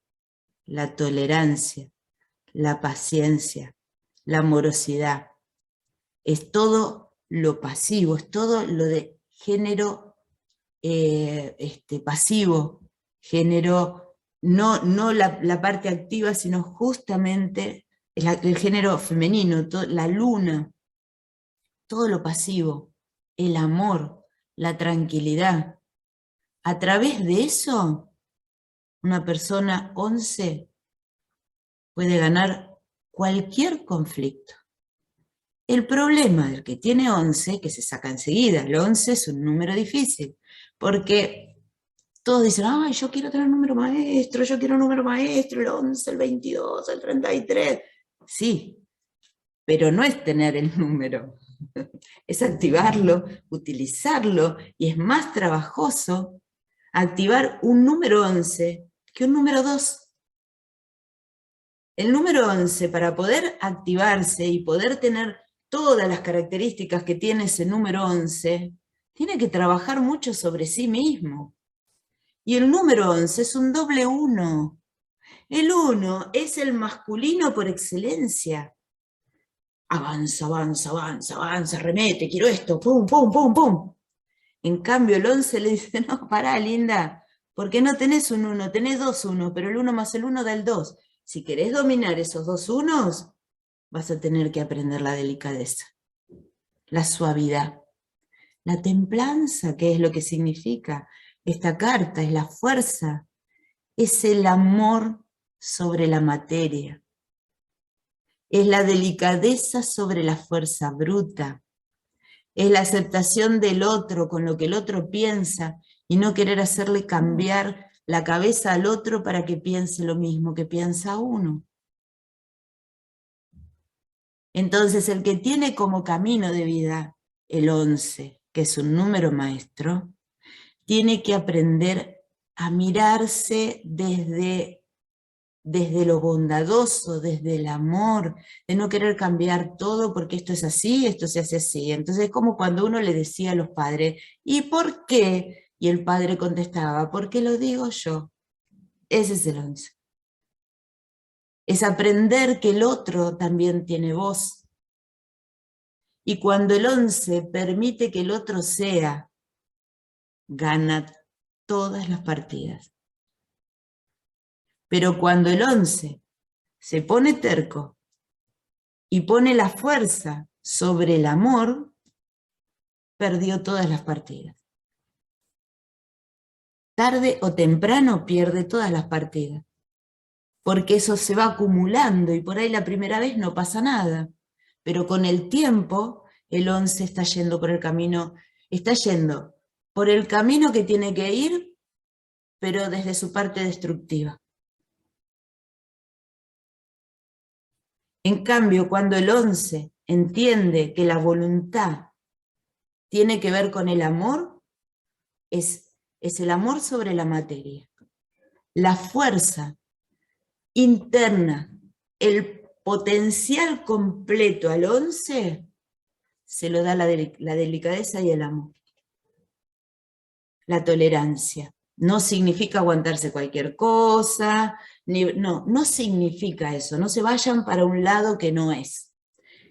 la tolerancia, la paciencia, la amorosidad. Es todo lo pasivo, es todo lo de género pasivo, género, no la parte activa, sino justamente el género femenino, la luna, todo lo pasivo, el amor, la tranquilidad. A través de eso, una persona 11 puede ganar cualquier conflicto. El problema del que tiene 11, que se saca enseguida, el 11 es un número difícil, porque todos dicen, ay, yo quiero tener número maestro, yo quiero número maestro, el 11, el 22, el 33. Sí, pero no es tener el número, es activarlo, utilizarlo, y es más trabajoso activar un número 11 que un número 2. El número 11, para poder activarse y poder tener todas las características que tiene ese número 11, tiene que trabajar mucho sobre sí mismo. Y el número 11 es un doble 1. El 1 es el masculino por excelencia. Avanza, avanza, avanza, avanza, remete, quiero esto, pum, pum, pum, pum. En cambio el 11 le dice, no, pará, linda, porque no tenés un 1, tenés 2 1, pero el 1 más el 1 da el 2. Si querés dominar esos 2 unos, vas a tener que aprender la delicadeza, la suavidad, la templanza, que es lo que significa esta carta, es la fuerza, es el amor sobre la materia, es la delicadeza sobre la fuerza bruta, es la aceptación del otro con lo que el otro piensa y no querer hacerle cambiar la cabeza al otro para que piense lo mismo que piensa uno. Entonces el que tiene como camino de vida el 11, que es un número maestro, tiene que aprender a mirarse desde lo bondadoso, desde el amor, de no querer cambiar todo porque esto es así, esto se hace así. Entonces es como cuando uno le decía a los padres, ¿y por qué? Y el padre contestaba, porque lo digo yo. Ese es el 11. Es aprender que el otro también tiene voz. Y cuando el 11 permite que el otro sea, gana todas las partidas. Pero cuando el 11 se pone terco y pone la fuerza sobre el amor, perdió todas las partidas. Tarde o temprano pierde todas las partidas, porque eso se va acumulando y por ahí la primera vez no pasa nada, pero con el tiempo el 11 está yendo por el camino, está yendo por el camino que tiene que ir, pero desde su parte destructiva. En cambio, cuando el 11 entiende que la voluntad tiene que ver con el amor, es el amor sobre la materia. La fuerza interna, el potencial completo al 11, se lo da la delicadeza y el amor. La tolerancia. No significa aguantarse cualquier cosa, no significa eso, no se vayan para un lado que no es.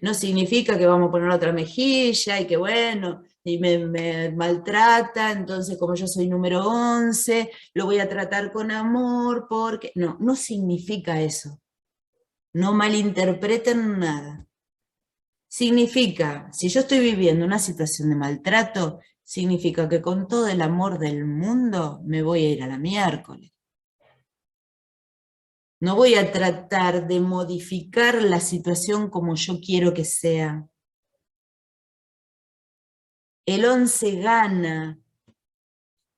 No significa que vamos a poner otra mejilla y que bueno, y me maltrata, entonces como yo soy número 11, lo voy a tratar con amor, porque... No significa eso. No malinterpreten nada. Significa, si yo estoy viviendo una situación de maltrato, significa que con todo el amor del mundo me voy a ir a la miércoles. No voy a tratar de modificar la situación como yo quiero que sea. El 11 gana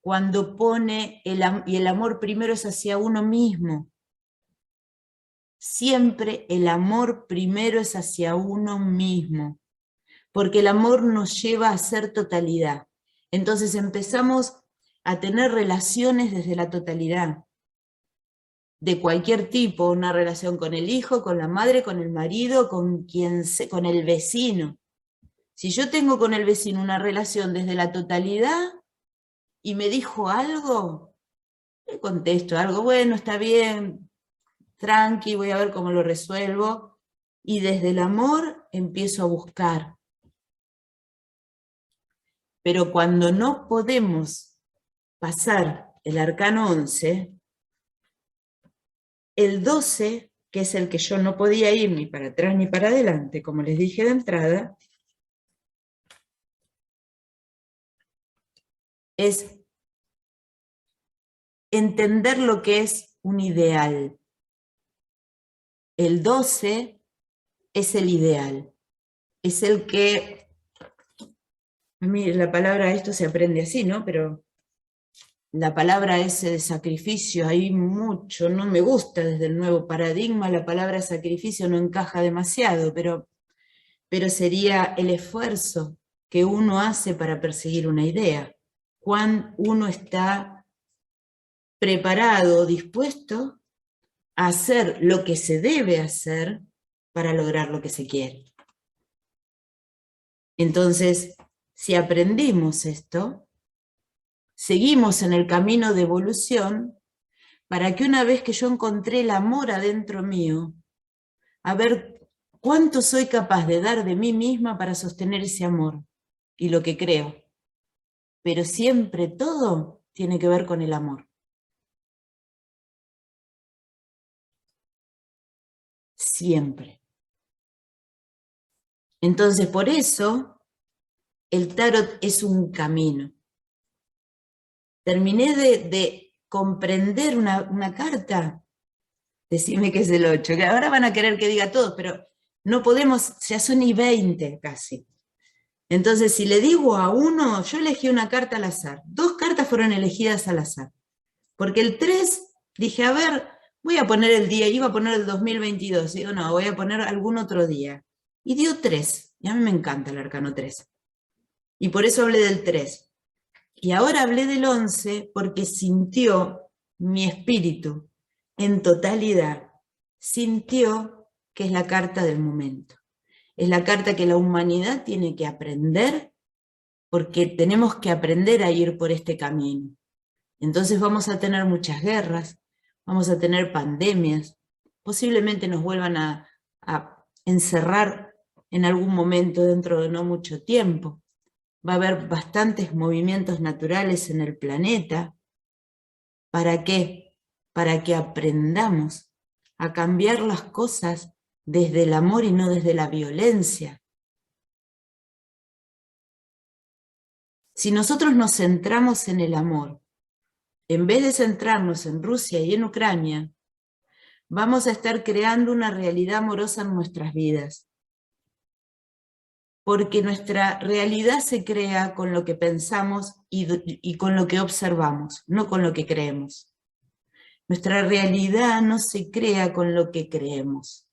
cuando pone y el amor primero es hacia uno mismo. Siempre el amor primero es hacia uno mismo, porque el amor nos lleva a ser totalidad. Entonces empezamos a tener relaciones desde la totalidad, de cualquier tipo, una relación con el hijo, con la madre, con el marido, con el vecino. Si yo tengo con el vecino una relación desde la totalidad y me dijo algo, le contesto algo, bueno, está bien, tranqui, voy a ver cómo lo resuelvo, y desde el amor empiezo a buscar. Pero cuando no podemos pasar el arcano 11, el 12, que es el que yo no podía ir ni para atrás ni para adelante, como les dije de entrada, es entender lo que es un ideal. El 12 es el ideal, es el que, a mí la palabra esto se aprende así, ¿no? Pero la palabra ese de sacrificio, hay mucho, no me gusta desde el nuevo paradigma, la palabra sacrificio no encaja demasiado, pero sería el esfuerzo que uno hace para perseguir una idea. Cuán uno está preparado, dispuesto a hacer lo que se debe hacer para lograr lo que se quiere. Entonces, si aprendimos esto, seguimos en el camino de evolución para que una vez que yo encontré el amor adentro mío, a ver cuánto soy capaz de dar de mí misma para sostener ese amor y lo que creo. Pero siempre todo tiene que ver con el amor. Siempre. Entonces, por eso, el tarot es un camino. Terminé de comprender una carta, decime que es el 8, que ahora van a querer que diga todo, pero no podemos, ya son y 20 casi. Entonces, si le digo a uno, yo elegí una carta al azar, 2 cartas fueron elegidas al azar, porque el 3, dije, a ver, voy a poner el día, iba a poner el 2022, digo, no, voy a poner algún otro día. Y dio 3, y a mí me encanta el arcano 3. Y por eso hablé del 3. Y ahora hablé del 11 porque sintió mi espíritu en totalidad, sintió que es la carta del momento. Es la carta que la humanidad tiene que aprender, porque tenemos que aprender a ir por este camino. Entonces vamos a tener muchas guerras, vamos a tener pandemias, posiblemente nos vuelvan a encerrar en algún momento dentro de no mucho tiempo. Va a haber bastantes movimientos naturales en el planeta. ¿Para qué? Para que aprendamos a cambiar las cosas desde el amor y no desde la violencia. Si nosotros nos centramos en el amor, en vez de centrarnos en Rusia y en Ucrania, vamos a estar creando una realidad amorosa en nuestras vidas. Porque nuestra realidad se crea con lo que pensamos y con lo que observamos, no con lo que creemos. Nuestra realidad no se crea con lo que creemos.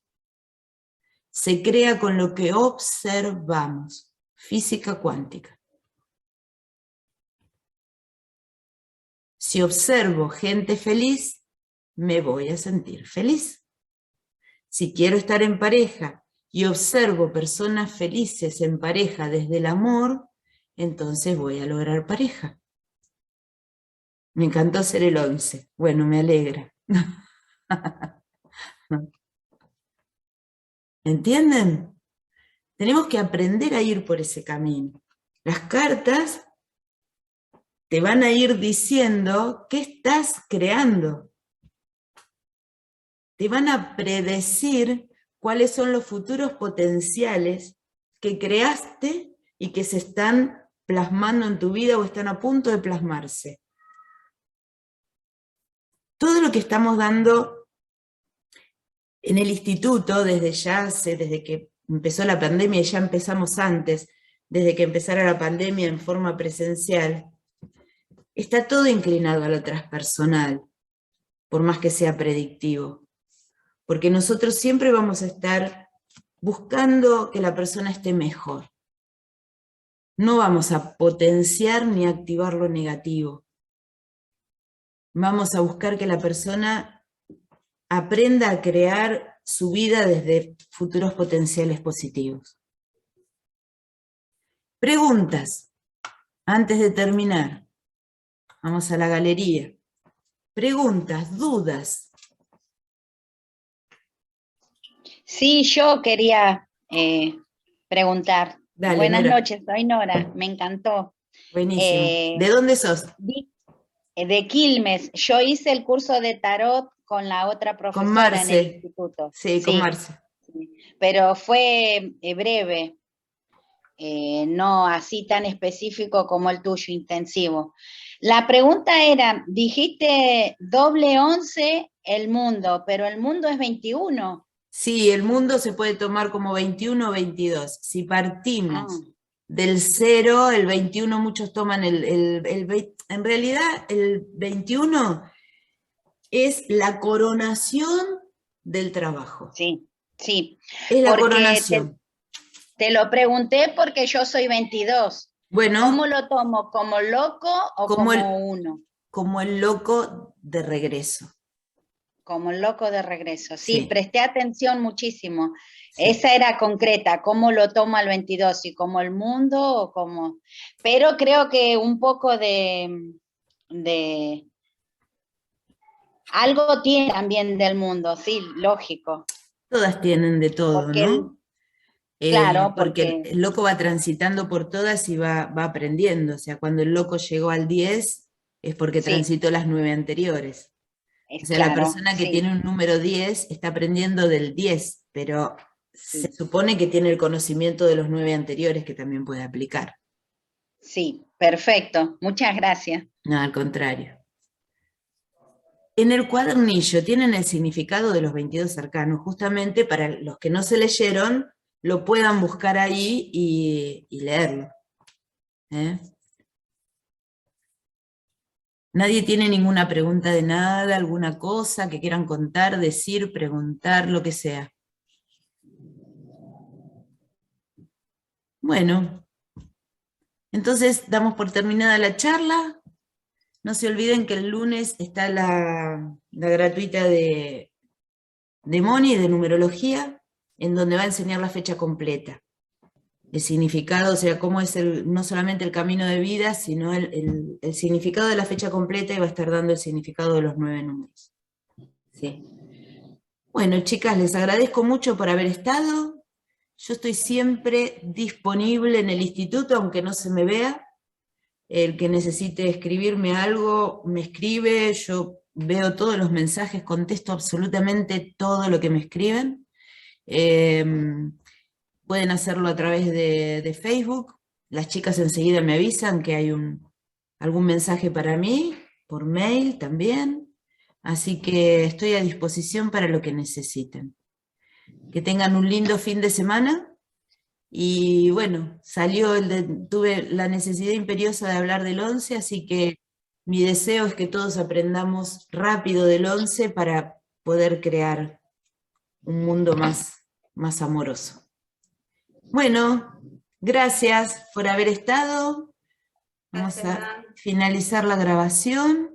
Se crea con lo que observamos. Física cuántica. Si observo gente feliz, me voy a sentir feliz. Si quiero estar en pareja y observo personas felices en pareja desde el amor, entonces voy a lograr pareja. Me encantó ser el 11. Bueno, me alegra. ¿Entienden? Tenemos que aprender a ir por ese camino. Las cartas te van a ir diciendo qué estás creando. Te van a predecir cuáles son los futuros potenciales que creaste y que se están plasmando en tu vida o están a punto de plasmarse. Todo lo que estamos dando en el instituto, desde que empezó la pandemia, y ya empezamos antes, desde que empezara la pandemia en forma presencial, está todo inclinado a lo transpersonal, por más que sea predictivo. Porque nosotros siempre vamos a estar buscando que la persona esté mejor. No vamos a potenciar ni activar lo negativo. Vamos a buscar que la persona aprenda a crear su vida desde futuros potenciales positivos. Preguntas, antes de terminar. Vamos a la galería. Preguntas, dudas. Sí, yo quería preguntar. Dale, Buenas Nora. noches, soy Nora, me encantó. Buenísimo. ¿De dónde sos? De Quilmes. Yo hice el curso de tarot con la otra Con profesora en el Marce. instituto. Sí, con Marce. Sí. Pero fue breve, no así tan específico como el tuyo, intensivo. La pregunta era, dijiste doble 11 el mundo, pero el mundo es 21. Sí, el mundo se puede tomar como 21 o 22. Si partimos del 0, el 21 muchos toman en realidad el 21 es la coronación del trabajo. Sí, sí. Es la Porque coronación. Te lo pregunté porque yo soy 22. Bueno. ¿Cómo lo tomo? ¿Como loco o como uno? Como el loco de regreso. Como el loco de regreso. Sí, Sí. presté atención muchísimo. Sí. Esa era concreta, ¿cómo lo tomo al 22? ¿Y como el mundo o como...? Pero creo que un poco de algo tiene también del mundo, sí, lógico. Todas tienen de todo, Porque ¿no? Claro, porque el loco va transitando por todas y va aprendiendo. O sea, cuando el loco llegó al 10 es porque transitó las 9 anteriores. O sea, la persona que tiene un número 10 está aprendiendo del 10, pero se supone que tiene el conocimiento de los 9 anteriores que también puede aplicar. Sí, perfecto. Muchas gracias. No, al contrario. En el cuadernillo tienen el significado de los 22 arcanos, justamente para los que no se leyeron, lo puedan buscar ahí y leerlo. ¿Nadie tiene ninguna pregunta de nada, alguna cosa que quieran contar, decir, preguntar, lo que sea? Bueno, entonces damos por terminada la charla. No se olviden que el lunes está la gratuita de Moni, de numerología, en donde va a enseñar la fecha completa. El significado, o sea, cómo es no solamente el camino de vida, sino el significado de la fecha completa, y va a estar dando el significado de los 9 números. ¿Sí? Bueno, chicas, les agradezco mucho por haber estado. Yo estoy siempre disponible en el instituto, aunque no se me vea. El que necesite escribirme algo, me escribe, yo veo todos los mensajes, contesto absolutamente todo lo que me escriben. Pueden hacerlo a través de Facebook, las chicas enseguida me avisan que hay algún mensaje para mí, por mail también, así que estoy a disposición para lo que necesiten. Que tengan un lindo fin de semana. Y bueno, tuve la necesidad imperiosa de hablar del 11, así que mi deseo es que todos aprendamos rápido del 11 para poder crear un mundo más amoroso. Bueno, gracias por haber estado. Vamos a finalizar la grabación.